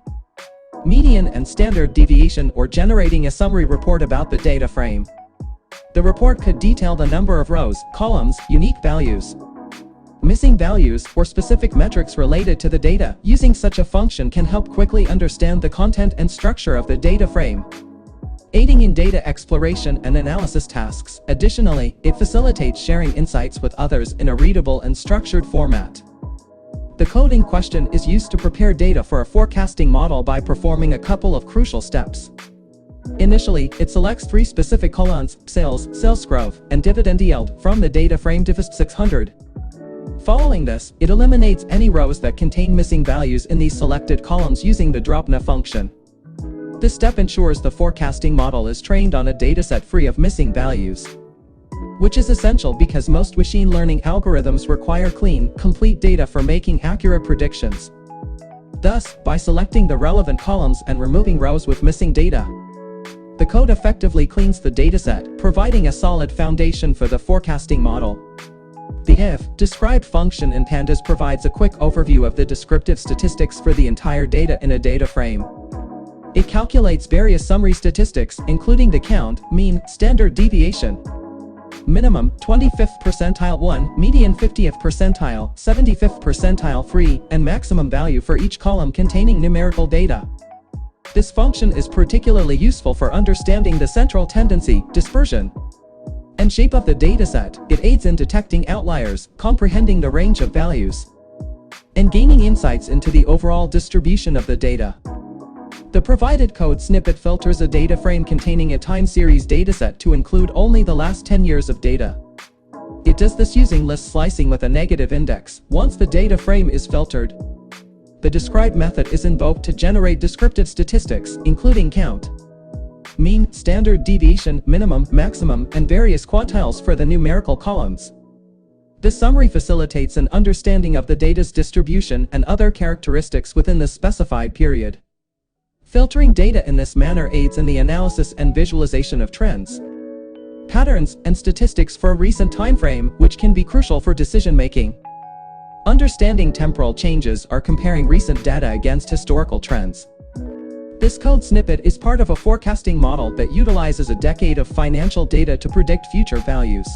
median, and standard deviation, or generating a summary report about the data frame. The report could detail the number of rows, columns, unique values, missing values, or specific metrics related to the data. Using such a function can help quickly understand the content and structure of the data frame, aiding in data exploration and analysis tasks. Additionally, it facilitates sharing insights with others in a readable and structured format. The code in question is used to prepare data for a forecasting model by performing a couple of crucial steps. Initially, it selects 3 specific columns: sales, sales growth, and dividend yield, from the data frame DIFST600. Following this, it eliminates any rows that contain missing values in these selected columns using the dropNet function. This step ensures the forecasting model is trained on a dataset free of missing values, which is essential because most machine learning algorithms require clean, complete data for making accurate predictions. Thus, by selecting the relevant columns and removing rows with missing data, the code effectively cleans the dataset, providing a solid foundation for the forecasting model. The if described function in Pandas provides a quick overview of the descriptive statistics for the entire data in a data frame. It calculates various summary statistics, including the count, mean, standard deviation, minimum 25th percentile 1, median 50th percentile, 75th percentile 3, and maximum value for each column containing numerical data. This function is particularly useful for understanding the central tendency, dispersion, and shape of the dataset. It aids in detecting outliers, comprehending the range of values, and gaining insights into the overall distribution of the data. The provided code snippet filters a data frame containing a time series dataset to include only the last 10 years of data. It does this using list slicing with a negative index. Once the data frame is filtered, the described method is invoked to generate descriptive statistics, including count, mean, standard deviation, minimum, maximum, and various quantiles for the numerical columns. This summary facilitates an understanding of the data's distribution and other characteristics within the specified period. Filtering data in this manner aids in the analysis and visualization of trends, patterns, and statistics for a recent time frame, which can be crucial for decision-making. Understanding temporal changes or comparing recent data against historical trends. This code snippet is part of a forecasting model that utilizes a decade of financial data to predict future values.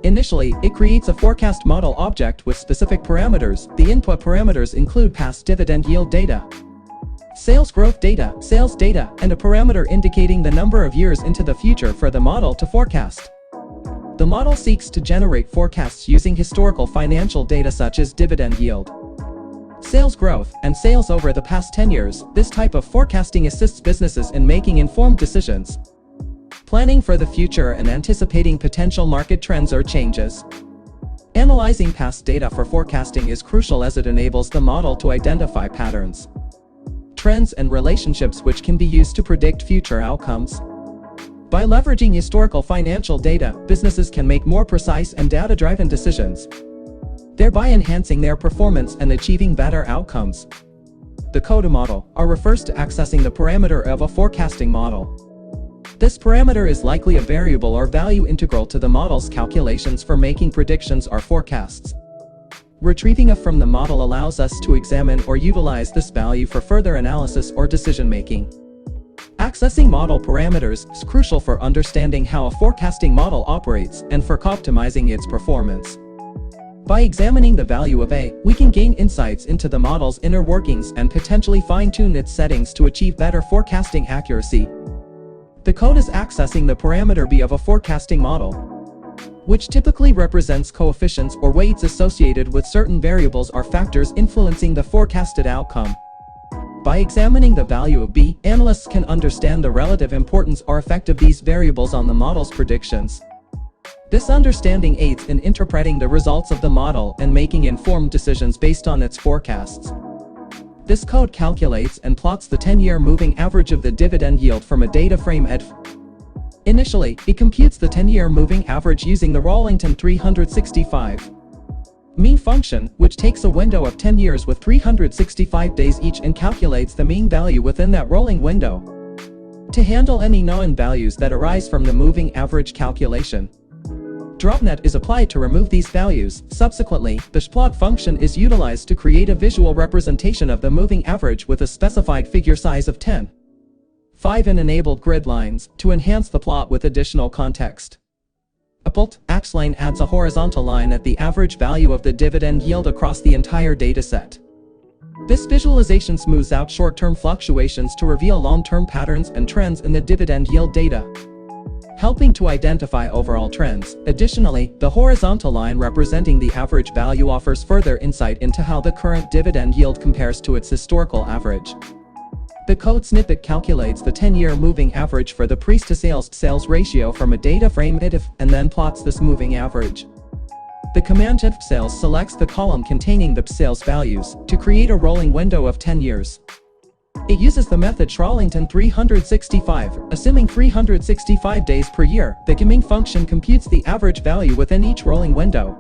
Initially, it creates a forecast model object with specific parameters. The input parameters include past dividend yield data, sales growth data, sales data, and a parameter indicating the number of years into the future for the model to forecast. The model seeks to generate forecasts using historical financial data such as dividend yield, sales growth, and sales over the past 10 years. This type of forecasting assists businesses in making informed decisions, planning for the future, and anticipating potential market trends or changes. Analyzing past data for forecasting is crucial as it enables the model to identify patterns, trends, and relationships which can be used to predict future outcomes. By leveraging historical financial data, businesses can make more precise and data-driven decisions, thereby enhancing their performance and achieving better outcomes. The code model refers to accessing the parameter of a forecasting model. This parameter is likely a variable or value integral to the model's calculations for making predictions or forecasts. Retrieving it from the model allows us to examine or utilize this value for further analysis or decision-making. Accessing model parameters is crucial for understanding how a forecasting model operates and for optimizing its performance. By examining the value of A, we can gain insights into the model's inner workings and potentially fine-tune its settings to achieve better forecasting accuracy. The code is accessing the parameter B of a forecasting model, which typically represents coefficients or weights associated with certain variables or factors influencing the forecasted outcome. By examining the value of B, analysts can understand the relative importance or effect of these variables on the model's predictions. This understanding aids in interpreting the results of the model and making informed decisions based on its forecasts. This code calculates and plots the 10-year moving average of the dividend yield from a data frame at Initially, it computes the 10-year moving average using the Rollington 365 mean function, which takes a window of 10 years with 365 days each and calculates the mean value within that rolling window. To handle any known values that arise from the moving average calculation, DropNet is applied to remove these values. Subsequently, the plot function is utilized to create a visual representation of the moving average with a specified figure size of 10. 5 and enabled grid lines to enhance the plot with additional context. A bolt axline adds a horizontal line at the average value of the dividend yield across the entire dataset. This visualization smooths out short-term fluctuations to reveal long-term patterns and trends in the dividend yield data, helping to identify overall trends. Additionally, the horizontal line representing the average value offers further insight into how the current dividend yield compares to its historical average. The code snippet calculates the 10-year moving average for the price-to-sales ratio from a data frame IDF and then plots this moving average. The command IDF sales selects the column containing the sales values to create a rolling window of 10 years. It uses the method Rollington 365, assuming 365 days per year. The comming function computes the average value within each rolling window,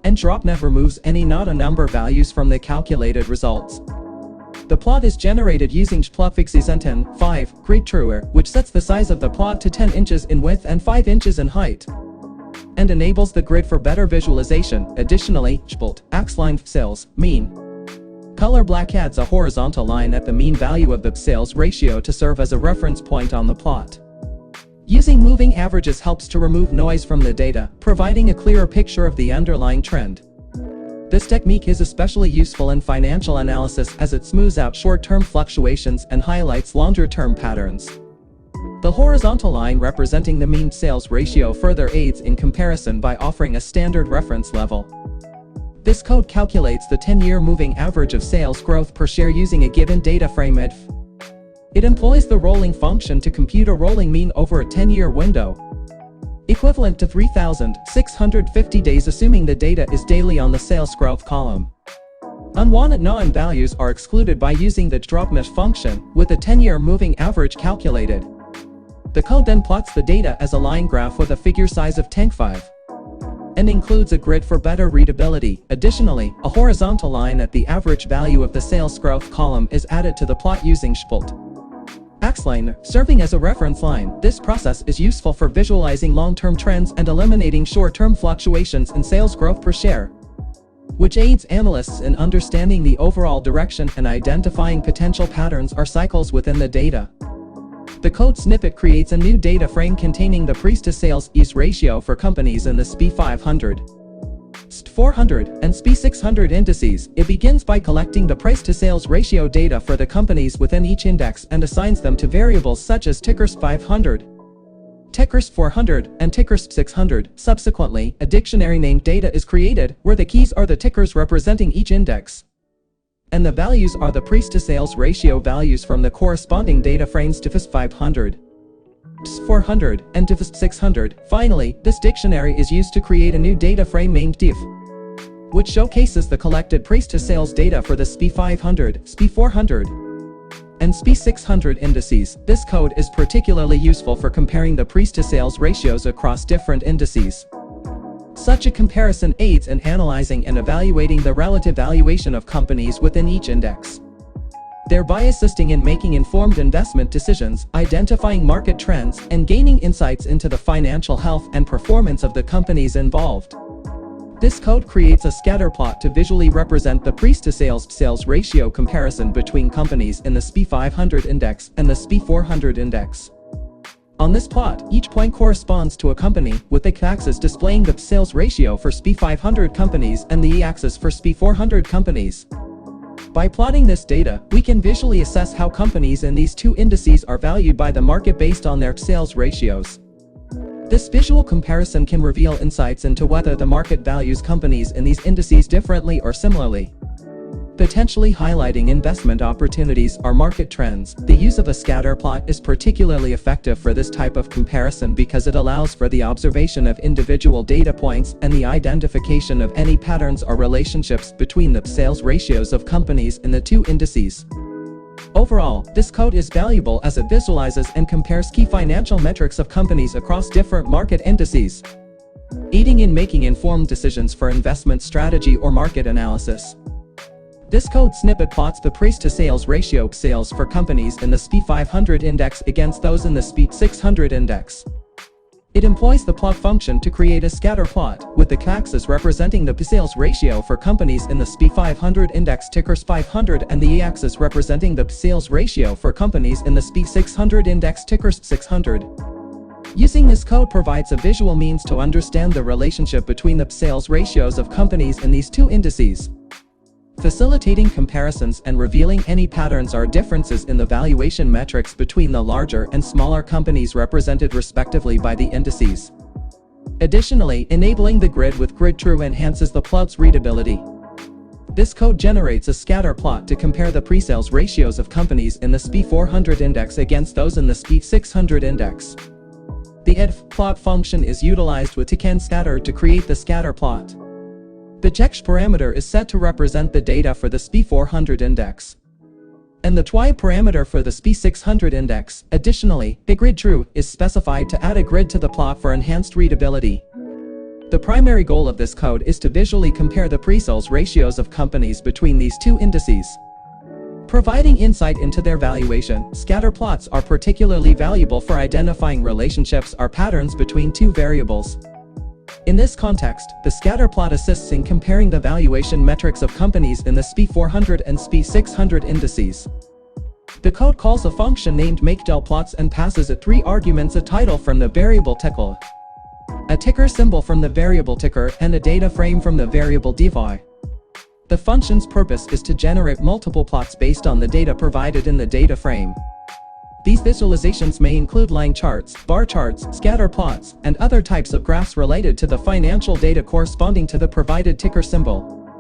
and DropNet removes any not a number values from the calculated results. The plot is generated using plotfixes 5 grid truer, which sets the size of the plot to 10 inches in width and 5 inches in height, and enables the grid for better visualization. Additionally, axline sales mean color black adds a horizontal line at the mean value of the sales ratio to serve as a reference point on the plot. Using moving averages helps to remove noise from the data, providing a clearer picture of the underlying trend. This technique is especially useful in financial analysis as it smooths out short-term fluctuations and highlights longer-term patterns. The horizontal line representing the mean sales ratio further aids in comparison by offering a standard reference level. This code calculates the 10-year moving average of sales growth per share using a given data frame IDF. It employs the rolling function to compute a rolling mean over a 10-year window, equivalent to 3,650 days assuming the data is daily on the sales growth column. Unwanted known values are excluded by using the DropNet function, with a 10-year moving average calculated. The code then plots the data as a line graph with a figure size of 5. and includes a grid for better readability. Additionally, a horizontal line at the average value of the sales growth column is added to the plot using Splt. Axline, serving as a reference line. This process is useful for visualizing long-term trends and eliminating short-term fluctuations in sales growth per share, which aids analysts in understanding the overall direction and identifying potential patterns or cycles within the data. The code snippet creates a new data frame containing the price-to-sales ratio for companies in the SPI 500, SPI 400, and SPI 600 indices. It begins by collecting the price-to-sales ratio data for the companies within each index and assigns them to variables such as ticker SPI 500, ticker SPI 400, and ticker SPI 600. Subsequently, a dictionary named data is created, where the keys are the tickers representing each index, and the values are the price-to-sales ratio values from the corresponding data frames to SPI 500, SPI 400, and to SPI 600. Finally, this dictionary is used to create a new data frame named diff, which showcases the collected price-to-sales data for the SPI 500, SPI 400, and SPI 600 indices. This code is particularly useful for comparing the price-to-sales ratios across different indices. Such a comparison aids in analyzing and evaluating the relative valuation of companies within each index, thereby assisting in making informed investment decisions, identifying market trends, and gaining insights into the financial health and performance of the companies involved. This code creates a scatter plot to visually represent the price-to-sales ratio comparison between companies in the SPI 500 index and the SPI 400 index. On this plot, each point corresponds to a company, with the x-axis displaying the sales ratio for SPI 500 companies and the y-axis for SPI 400 companies. By plotting this data, we can visually assess how companies in these two indices are valued by the market based on their sales ratios. This visual comparison can reveal insights into whether the market values companies in these indices differently or similarly, potentially highlighting investment opportunities or market trends. The use of a scatter plot is particularly effective for this type of comparison because it allows for the observation of individual data points and the identification of any patterns or relationships between the sales ratios of companies in the two indices. Overall, this code is valuable as it visualizes and compares key financial metrics of companies across different market indices, aiding in making informed decisions for investment strategy or market analysis. This code snippet plots the price-to-sales ratio sales for companies in the SPI 500 index against those in the SPI 600 index. It employs the plot function to create a scatter plot, with the x-axis representing the sales ratio for companies in the SPI 500 index ticker SPI 500 and the y-axis representing the sales ratio for companies in the SPI 600 index ticker SPI 600. Using this code provides a visual means to understand the relationship between the sales ratios of companies in these two indices, facilitating comparisons and revealing any patterns or differences in the valuation metrics between the larger and smaller companies represented respectively by the indices. Additionally, enabling the grid with grid true enhances the plot's readability. This code generates a scatter plot to compare the pre-sales ratios of companies in the SPI 400 index against those in the SPI 600 index. The edplot function is utilized with tcnscatter to create the scatter plot. The check parameter is set to represent the data for the SPI 400 index, and the twi parameter for the SPI 600 index. Additionally, the grid true is specified to add a grid to the plot for enhanced readability. The primary goal of this code is to visually compare the pre-sales ratios of companies between these two indices, providing insight into their valuation. Scatter plots are particularly valuable for identifying relationships or patterns between two variables. In this context, the scatter plot assists in comparing the valuation metrics of companies in the SPI 400 and SPI 600 indices. The code calls a function named makeDelPlots and passes it three arguments: a title from the variable title, a ticker symbol from the variable ticker, and a data frame from the variable divi. The function's purpose is to generate multiple plots based on the data provided in the data frame. These visualizations may include line charts, bar charts, scatter plots, and other types of graphs related to the financial data corresponding to the provided ticker symbol.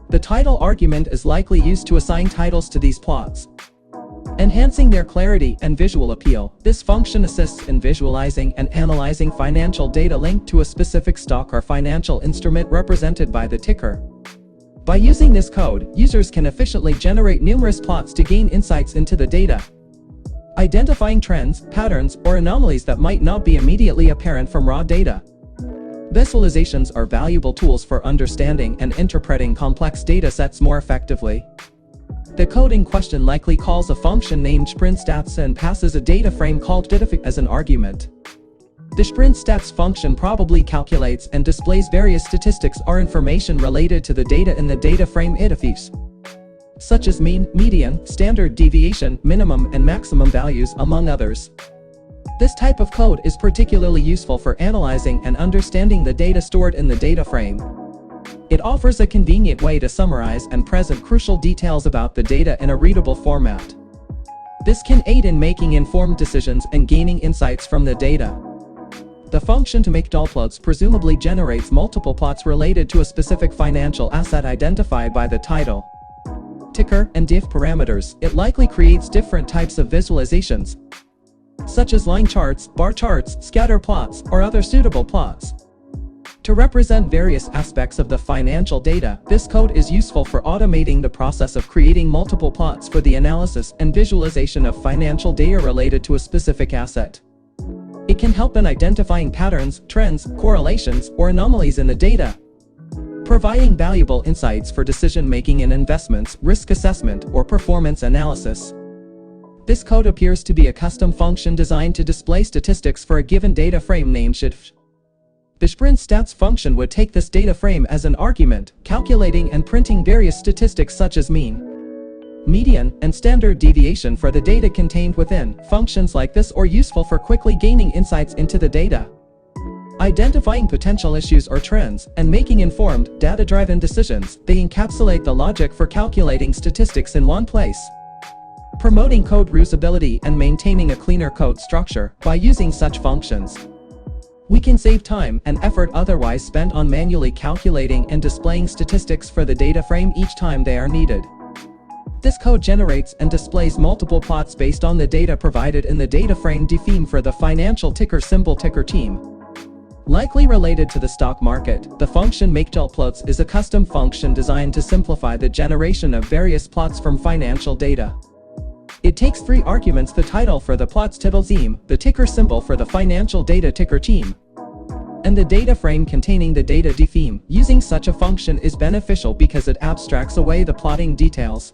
The title argument is likely used to assign titles to these plots, enhancing their clarity and visual appeal. This function assists in visualizing and analyzing financial data linked to a specific stock or financial instrument represented by the ticker. By using this code, users can efficiently generate numerous plots to gain insights into the data, identifying trends, patterns, or anomalies that might not be immediately apparent from raw data. Visualizations are valuable tools for understanding and interpreting complex data sets more effectively. The code in question likely calls a function named SprintStats and passes a data frame called data as an argument. The SprintStats function probably calculates and displays various statistics or information related to the data in the data frame it affects, such as mean, median, standard deviation, minimum and maximum values, among others. This type of code is particularly useful for analyzing and understanding the data stored in the data frame. It offers a convenient way to summarize and present crucial details about the data in a readable format. This can aid in making informed decisions and gaining insights from the data. The function to make plots presumably generates multiple plots related to a specific financial asset identified by the title, ticker, and diff parameters. It likely creates different types of visualizations, such as line charts, bar charts, scatter plots, or other suitable plots. To represent various aspects of the financial data, this code is useful for automating the process of creating multiple plots for the analysis and visualization of financial data related to a specific asset. It can help in identifying patterns, trends, correlations, or anomalies in the data, providing valuable insights for decision-making in investments, risk assessment, or performance analysis. This code appears to be a custom function designed to display statistics for a given data frame named SHIT. The SprintStats function would take this data frame as an argument, calculating and printing various statistics such as mean, median, and standard deviation for the data contained within. Functions like this are useful for quickly gaining insights into the data, identifying potential issues or trends, and making informed, data-driven decisions. They encapsulate the logic for calculating statistics in one place, promoting code reusability and maintaining a cleaner code structure. By using such functions, we can save time and effort otherwise spent on manually calculating and displaying statistics for the data frame each time they are needed. This code generates and displays multiple plots based on the data provided in the data frame theme for the financial ticker symbol ticker team, likely related to the stock market. The function makePlots is a custom function designed to simplify the generation of various plots from financial data. It takes three arguments: the title for the plot's title theme, the ticker symbol for the financial data ticker team, and the data frame containing the data theme. Using such a function is beneficial because it abstracts away the plotting details,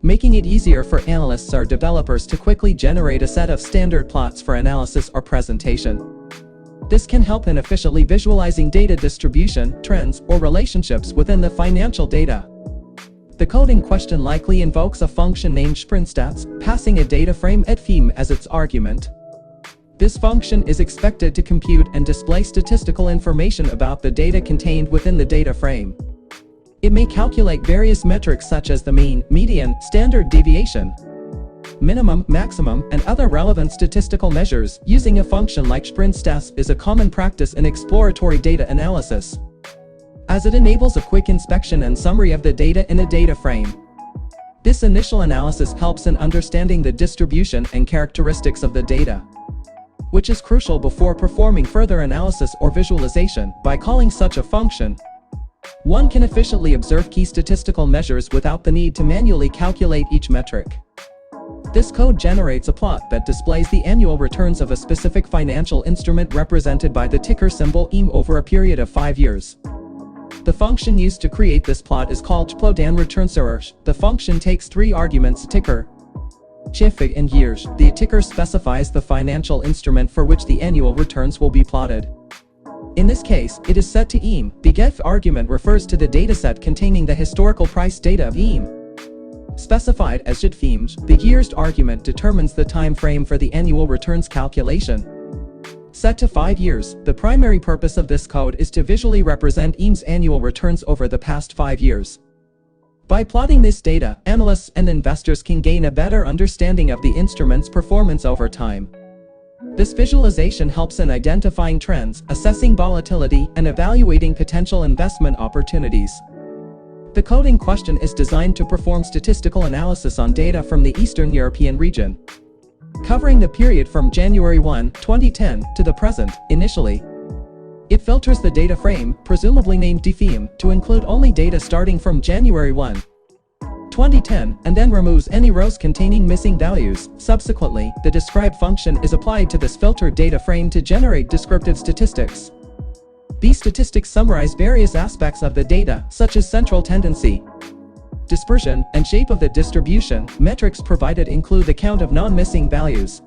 making it easier for analysts or developers to quickly generate a set of standard plots for analysis or presentation. This can help in efficiently visualizing data distribution, trends, or relationships within the financial data. The code in question likely invokes a function named SprintStats, passing a data frame theme as its argument. This function is expected to compute and display statistical information about the data contained within the data frame. It may calculate various metrics such as the mean, median, standard deviation, minimum, maximum, and other relevant statistical measures. Using a function like SprintStats is a common practice in exploratory data analysis, as it enables a quick inspection and summary of the data in a data frame. This initial analysis helps in understanding the distribution and characteristics of the data, which is crucial before performing further analysis or visualization. By calling such a function, one can efficiently observe key statistical measures without the need to manually calculate each metric. This code generates a plot that displays the annual returns of a specific financial instrument represented by the ticker symbol EM over a period of 5 years. The function used to create this plot is called plotanReturnSearch. The function takes three arguments: ticker, chifig, and years. The ticker specifies the financial instrument for which the annual returns will be plotted. In this case, it is set to EM. The get argument refers to the dataset containing the historical price data of EM, specified as JIT themes. The years argument determines the time frame for the annual returns calculation, set to 5 years. The primary purpose of this code is to visually represent EM's annual returns over the past 5 years. By plotting this data, analysts and investors can gain a better understanding of the instrument's performance over time. This visualization helps in identifying trends, assessing volatility, and evaluating potential investment opportunities. The code in question is designed to perform statistical analysis on data from the Eastern European region, covering the period from January 1, 2010 to the present. Initially, it filters the data frame, presumably named theme, to include only data starting from January 1, 2010, and then removes any rows containing missing values. Subsequently, the describe function is applied to this filtered data frame to generate descriptive statistics. These statistics summarize various aspects of the data, such as central tendency, dispersion, and shape of the distribution. Metrics provided include the count of non-missing values,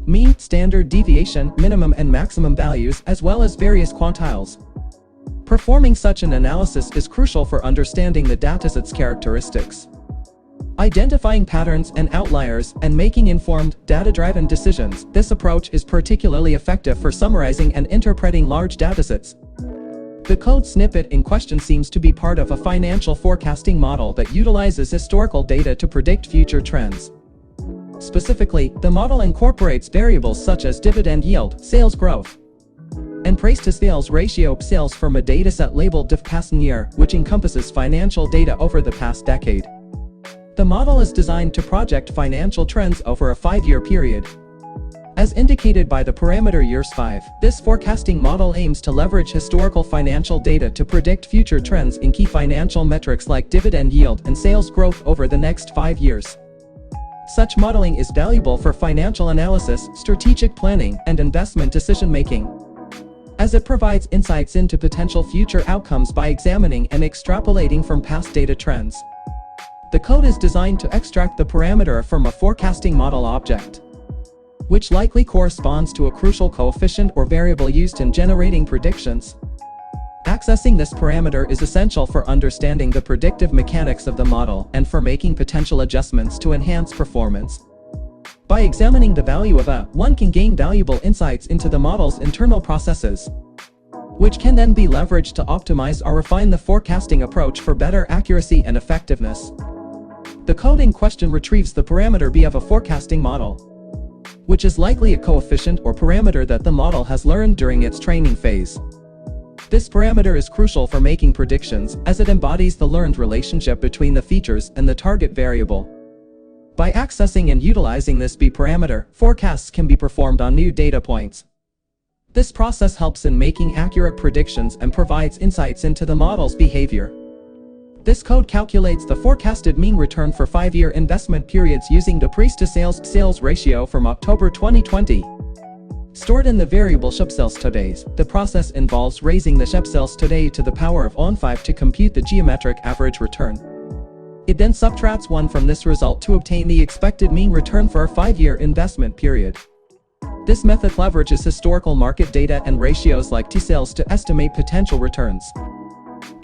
mean, standard deviation, minimum and maximum values, as well as various quantiles. Performing such an analysis is crucial for understanding the dataset's characteristics, identifying patterns and outliers, and making informed, data-driven decisions. This approach is particularly effective for summarizing and interpreting large datasets. The code snippet in question seems to be part of a financial forecasting model that utilizes historical data to predict future trends. Specifically, the model incorporates variables such as dividend yield, sales growth, and price-to-sales ratio sales from a dataset labeled div past year, which encompasses financial data over the past decade. The model is designed to project financial trends over a 5-year period. As indicated by the parameter years 5, this forecasting model aims to leverage historical financial data to predict future trends in key financial metrics like dividend yield and sales growth over the next 5 years. Such modeling is valuable for financial analysis, strategic planning, and investment decision-making, as it provides insights into potential future outcomes by examining and extrapolating from past data trends. The code is designed to extract the parameter from a forecasting model object, which likely corresponds to a crucial coefficient or variable used in generating predictions. Accessing this parameter is essential for understanding the predictive mechanics of the model and for making potential adjustments to enhance performance. By examining the value of a, one can gain valuable insights into the model's internal processes, which can then be leveraged to optimize or refine the forecasting approach for better accuracy and effectiveness. The code in question retrieves the parameter B of a forecasting model, which is likely a coefficient or parameter that the model has learned during its training phase. This parameter is crucial for making predictions, as it embodies the learned relationship between the features and the target variable. By accessing and utilizing this B parameter, forecasts can be performed on new data points. This process helps in making accurate predictions and provides insights into the model's behavior. This code calculates the forecasted mean return for 5-year investment periods using the price-to-sales ratio from October 2020. Stored in the variable sales today, the process involves raising the sales today to the power of 5 to compute the geometric average return. It then subtracts 1 from this result to obtain the expected mean return for a 5-year investment period. This method leverages historical market data and ratios like T-sales to estimate potential returns,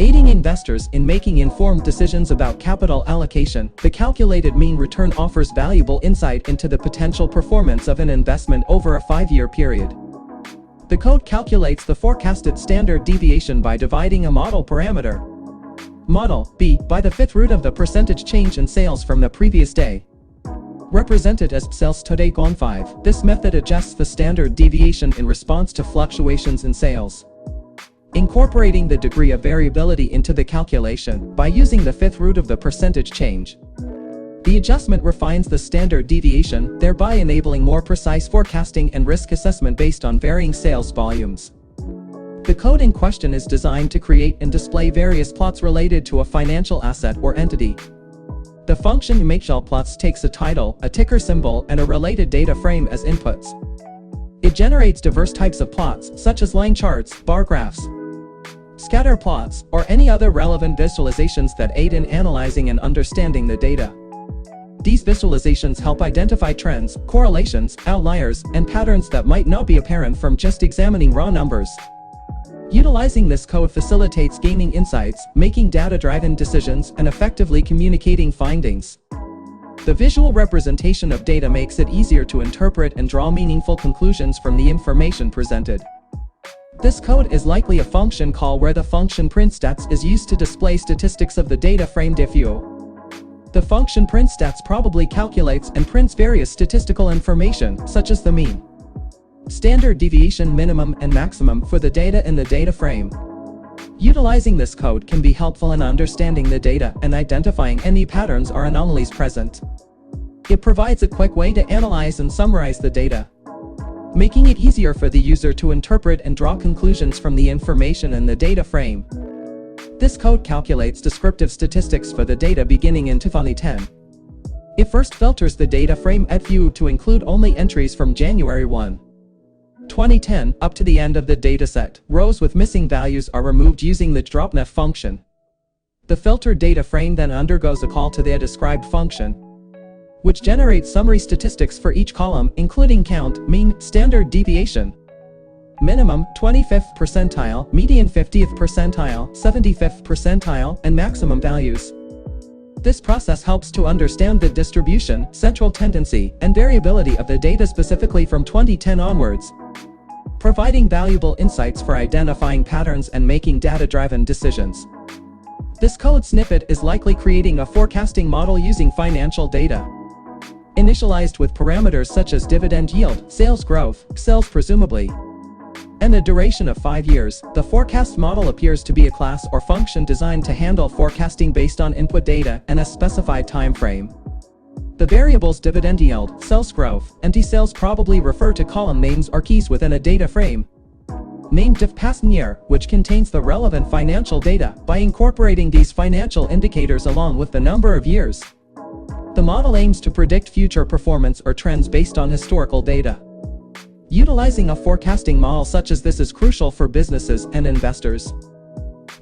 aiding investors in making informed decisions about capital allocation. The calculated mean return offers valuable insight into the potential performance of an investment over a 5-year period. The code calculates the forecasted standard deviation by dividing a model parameter, model B, by the 5th root of the percentage change in sales from the previous day, represented as sales today on 5. This method adjusts the standard deviation in response to fluctuations in sales, incorporating the degree of variability into the calculation. By using the 5th root of the percentage change, the adjustment refines the standard deviation, thereby enabling more precise forecasting and risk assessment based on varying sales volumes. The code in question is designed to create and display various plots related to a financial asset or entity. The function Matplotlib takes a title, a ticker symbol, and a related data frame as inputs. It generates diverse types of plots, such as line charts, bar graphs, scatter plots, or any other relevant visualizations that aid in analyzing and understanding the data. These visualizations help identify trends, correlations, outliers, and patterns that might not be apparent from just examining raw numbers. Utilizing this code facilitates gaining insights, making data-driven decisions, and effectively communicating findings. The visual representation of data makes it easier to interpret and draw meaningful conclusions from the information presented. This code is likely a function call where the function printstats is used to display statistics of the data frame DFU. The function printstats probably calculates and prints various statistical information, such as the mean, standard deviation, minimum, and maximum for the data in the data frame. Utilizing this code can be helpful in understanding the data and identifying any patterns or anomalies present. It provides a quick way to analyze and summarize the data, making it easier for the user to interpret and draw conclusions from the information in the data frame. This code calculates descriptive statistics for the data beginning in 2010. It first filters the data frame at view to include only entries from January 1. 2010 up to the end of the dataset. Rows with missing values are removed using the dropNef function. The filtered data frame then undergoes a call to the described function, which generates summary statistics for each column, including count, mean, standard deviation, minimum, 25th percentile, median 50th percentile, 75th percentile, and maximum values. This process helps to understand the distribution, central tendency, and variability of the data specifically from 2010 onwards, providing valuable insights for identifying patterns and making data-driven decisions. This code snippet is likely creating a forecasting model using financial data, initialized with parameters such as dividend yield, sales growth, sales presumably, and a duration of 5 years. The forecast model appears to be a class or function designed to handle forecasting based on input data and a specified time frame. The variables dividend yield, sales growth, and sales probably refer to column names or keys within a data frame, named diff past year, which contains the relevant financial data. By incorporating these financial indicators along with the number of years, the model aims to predict future performance or trends based on historical data. Utilizing a forecasting model such as this is crucial for businesses and investors,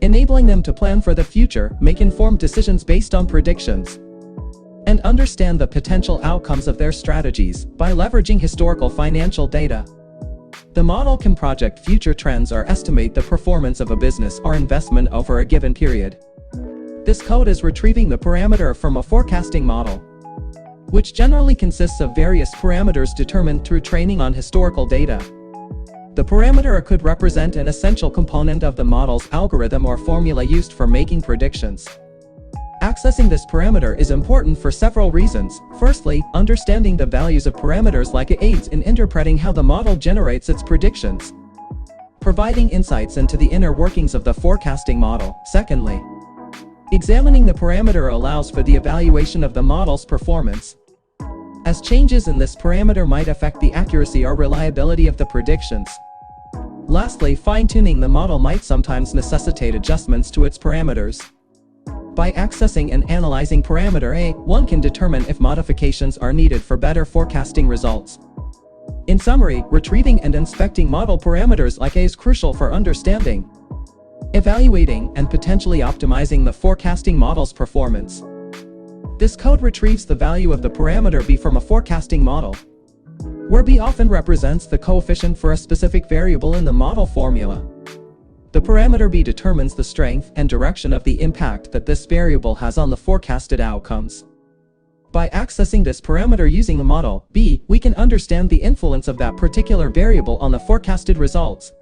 enabling them to plan for the future, make informed decisions based on predictions, and understand the potential outcomes of their strategies. By leveraging historical financial data, the model can project future trends or estimate the performance of a business or investment over a given period. This code is retrieving the parameter from a forecasting model, which generally consists of various parameters determined through training on historical data. The parameter could represent an essential component of the model's algorithm or formula used for making predictions. Accessing this parameter is important for several reasons. Firstly, understanding the values of parameters aids in interpreting how the model generates its predictions, providing insights into the inner workings of the forecasting model. Secondly, examining the parameter allows for the evaluation of the model's performance, as changes in this parameter might affect the accuracy or reliability of the predictions. Lastly, fine-tuning the model might sometimes necessitate adjustments to its parameters. By accessing and analyzing parameter A, one can determine if modifications are needed for better forecasting results. In summary, retrieving and inspecting model parameters like A is crucial for understanding, evaluating, and potentially optimizing the forecasting model's performance. This code retrieves the value of the parameter B from a forecasting model, where B often represents the coefficient for a specific variable in the model formula. The parameter B determines the strength and direction of the impact that this variable has on the forecasted outcomes. By accessing this parameter using the model B, we can understand the influence of that particular variable on the forecasted results,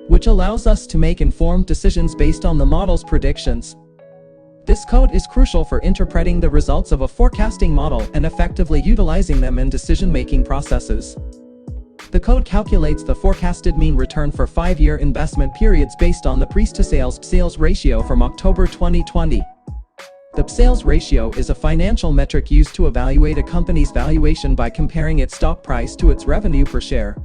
which allows us to make informed decisions based on the model's predictions. This code is crucial for interpreting the results of a forecasting model and effectively utilizing them in decision-making processes. The code calculates the forecasted mean return for 5-year investment periods based on the price-to-sales ratio from October 2020. The sales ratio is a financial metric used to evaluate a company's valuation by comparing its stock price to its revenue per share.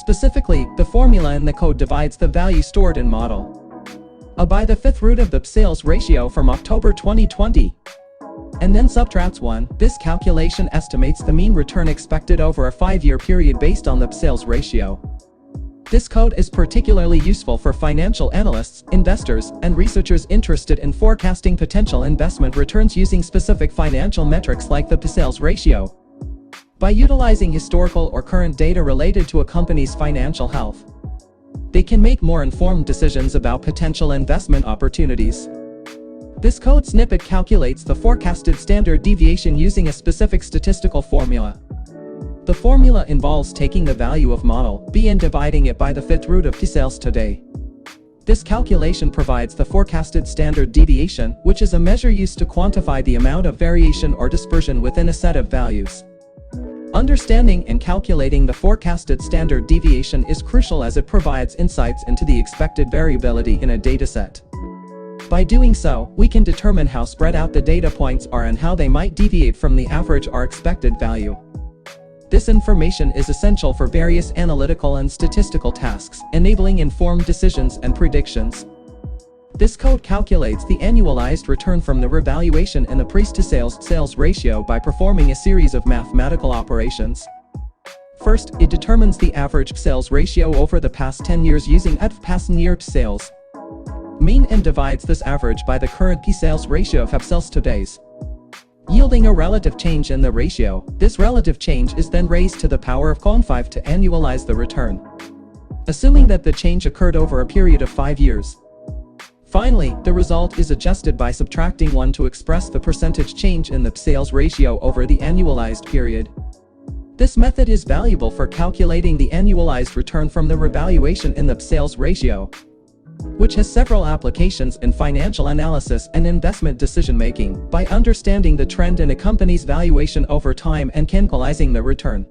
Specifically, the formula in the code divides the value stored in model A by the fifth root of the sales ratio from October 2020, and then subtracts 1. This calculation estimates the mean return expected over a 5-year period based on the sales ratio. This code is particularly useful for financial analysts, investors, and researchers interested in forecasting potential investment returns using specific financial metrics like the sales ratio. By utilizing historical or current data related to a company's financial health, they can make more informed decisions about potential investment opportunities. This code snippet calculates the forecasted standard deviation using a specific statistical formula. The formula involves taking the value of model B and dividing it by the fifth root of sales today. This calculation provides the forecasted standard deviation, which is a measure used to quantify the amount of variation or dispersion within a set of values. Understanding and calculating the forecasted standard deviation is crucial as it provides insights into the expected variability in a dataset. By doing so, we can determine how spread out the data points are and how they might deviate from the average or expected value. This information is essential for various analytical and statistical tasks, enabling informed decisions and predictions. This code calculates the annualized return from the revaluation in the price-to-sales ratio by performing a series of mathematical operations. First, it determines the average sales ratio over the past 10 years using past year sales. Mean and divides this average by the current P-sales ratio of sales to days, yielding a relative change in the ratio. This relative change is then raised to the power of 5 to annualize the return, assuming that the change occurred over a period of 5 years. Finally, the result is adjusted by subtracting 1 to express the percentage change in the sales ratio over the annualized period. This method is valuable for calculating the annualized return from the revaluation in the sales ratio, which has several applications in financial analysis and investment decision-making. By understanding the trend in a company's valuation over time and calculating the return,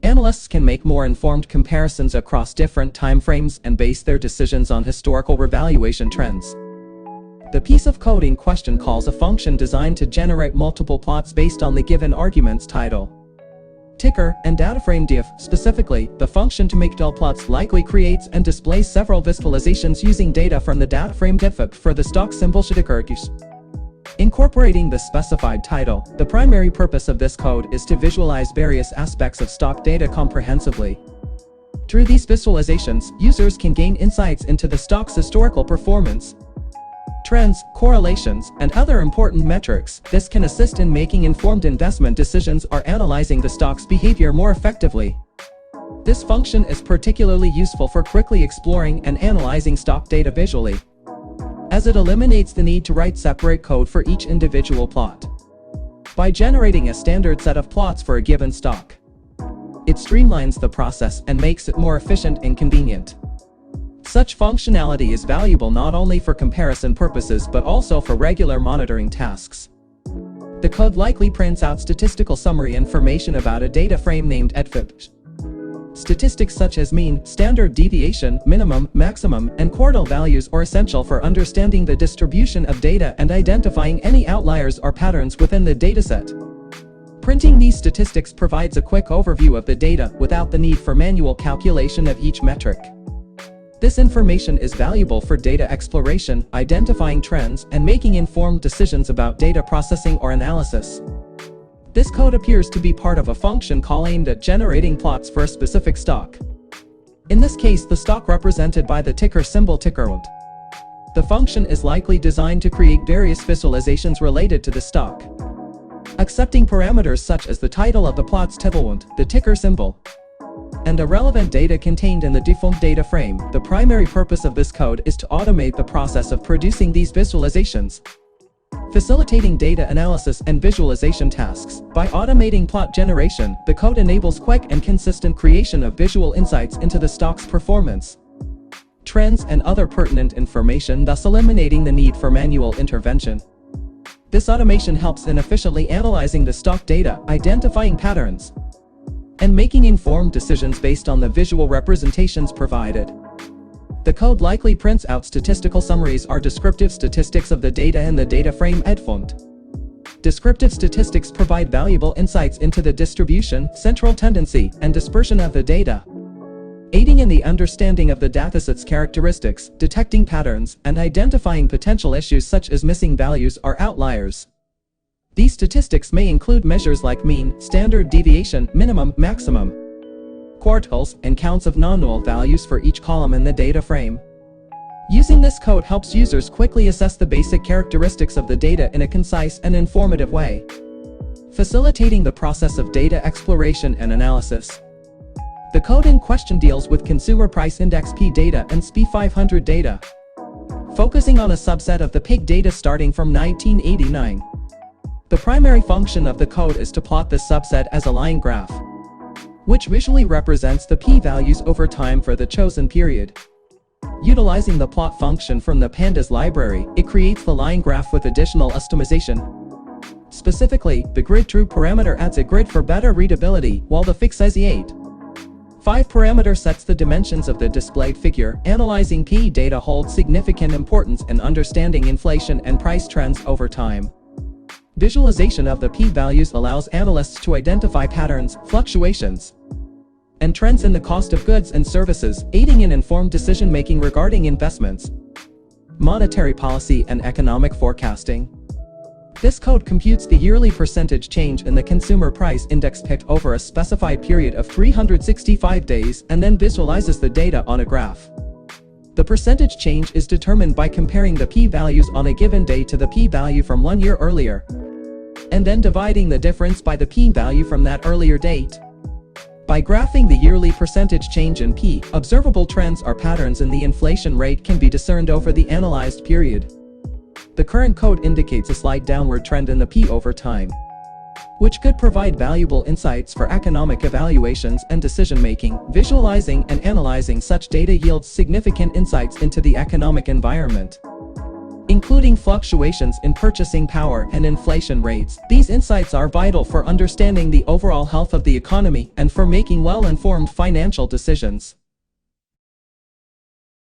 analysts can make more informed comparisons across different timeframes and base their decisions on historical revaluation trends. The piece of code in question calls a function designed to generate multiple plots based on the given argument's title, ticker, and data frame diff. Specifically, the function to make dual plots likely creates and displays several visualizations using data from the data frame diff for the stock symbol ticker. Incorporating the specified title, the primary purpose of this code is to visualize various aspects of stock data comprehensively. Through these visualizations, users can gain insights into the stock's historical performance, trends, correlations, and other important metrics. This can assist in making informed investment decisions or analyzing the stock's behavior more effectively. This function is particularly useful for quickly exploring and analyzing stock data visually, as it eliminates the need to write separate code for each individual plot. By generating a standard set of plots for a given stock, it streamlines the process and makes it more efficient and convenient. Such functionality is valuable not only for comparison purposes but also for regular monitoring tasks. The code likely prints out statistical summary information about a data frame named EDFIP. Statistics such as mean, standard deviation, minimum, maximum, and quartile values are essential for understanding the distribution of data and identifying any outliers or patterns within the dataset. Printing these statistics provides a quick overview of the data without the need for manual calculation of each metric. This information is valuable for data exploration, identifying trends, and making informed decisions about data processing or analysis. This code appears to be part of a function call aimed at generating plots for a specific stock. In this case, the stock represented by the ticker symbol tickerwant. The function is likely designed to create various visualizations related to the stock, accepting parameters such as the title of the plot's tibblewant, the ticker symbol, and the relevant data contained in the default data frame. The primary purpose of this code is to automate the process of producing these visualizations, facilitating data analysis and visualization tasks. By automating plot generation, the code enables quick and consistent creation of visual insights into the stock's performance, trends, and other pertinent information, thus eliminating the need for manual intervention. This automation helps in efficiently analyzing the stock data, identifying patterns, and making informed decisions based on the visual representations provided. The code likely prints out statistical summaries or descriptive statistics of the data in the data frame EDFont. Descriptive statistics provide valuable insights into the distribution, central tendency, and dispersion of the data, aiding in the understanding of the dataset's characteristics, detecting patterns, and identifying potential issues such as missing values or outliers. These statistics may include measures like mean, standard deviation, minimum, maximum, quartiles, and counts of non-null values for each column in the data frame. Using this code helps users quickly assess the basic characteristics of the data in a concise and informative way, facilitating the process of data exploration and analysis. The code in question deals with Consumer Price Index P data and SPI 500 data, focusing on a subset of the PIG data starting from 1989. The primary function of the code is to plot this subset as a line graph, which visually represents the p-values over time for the chosen period. Utilizing the plot function from the Pandas library, it creates the line graph with additional customization. Specifically, the grid true parameter adds a grid for better readability, while the fix size 5 parameter sets the dimensions of the displayed figure. Analyzing p data holds significant importance in understanding inflation and price trends over time. Visualization of the p-values allows analysts to identify patterns, fluctuations, and trends in the cost of goods and services, aiding in informed decision-making regarding investments, monetary policy, and economic forecasting. This code computes the yearly percentage change in the consumer price index picked over a specified period of 365 days and then visualizes the data on a graph. The percentage change is determined by comparing the p-values on a given day to the p-value from 1 year earlier, and then dividing the difference by the p-value from that earlier date. By graphing the yearly percentage change in p, observable trends or patterns in the inflation rate can be discerned over the analyzed period. The current code indicates a slight downward trend in the p over time, which could provide valuable insights for economic evaluations and decision-making. Visualizing and analyzing such data yields significant insights into the economic environment, including fluctuations in purchasing power and inflation rates. These insights are vital for understanding the overall health of the economy and for making well-informed financial decisions.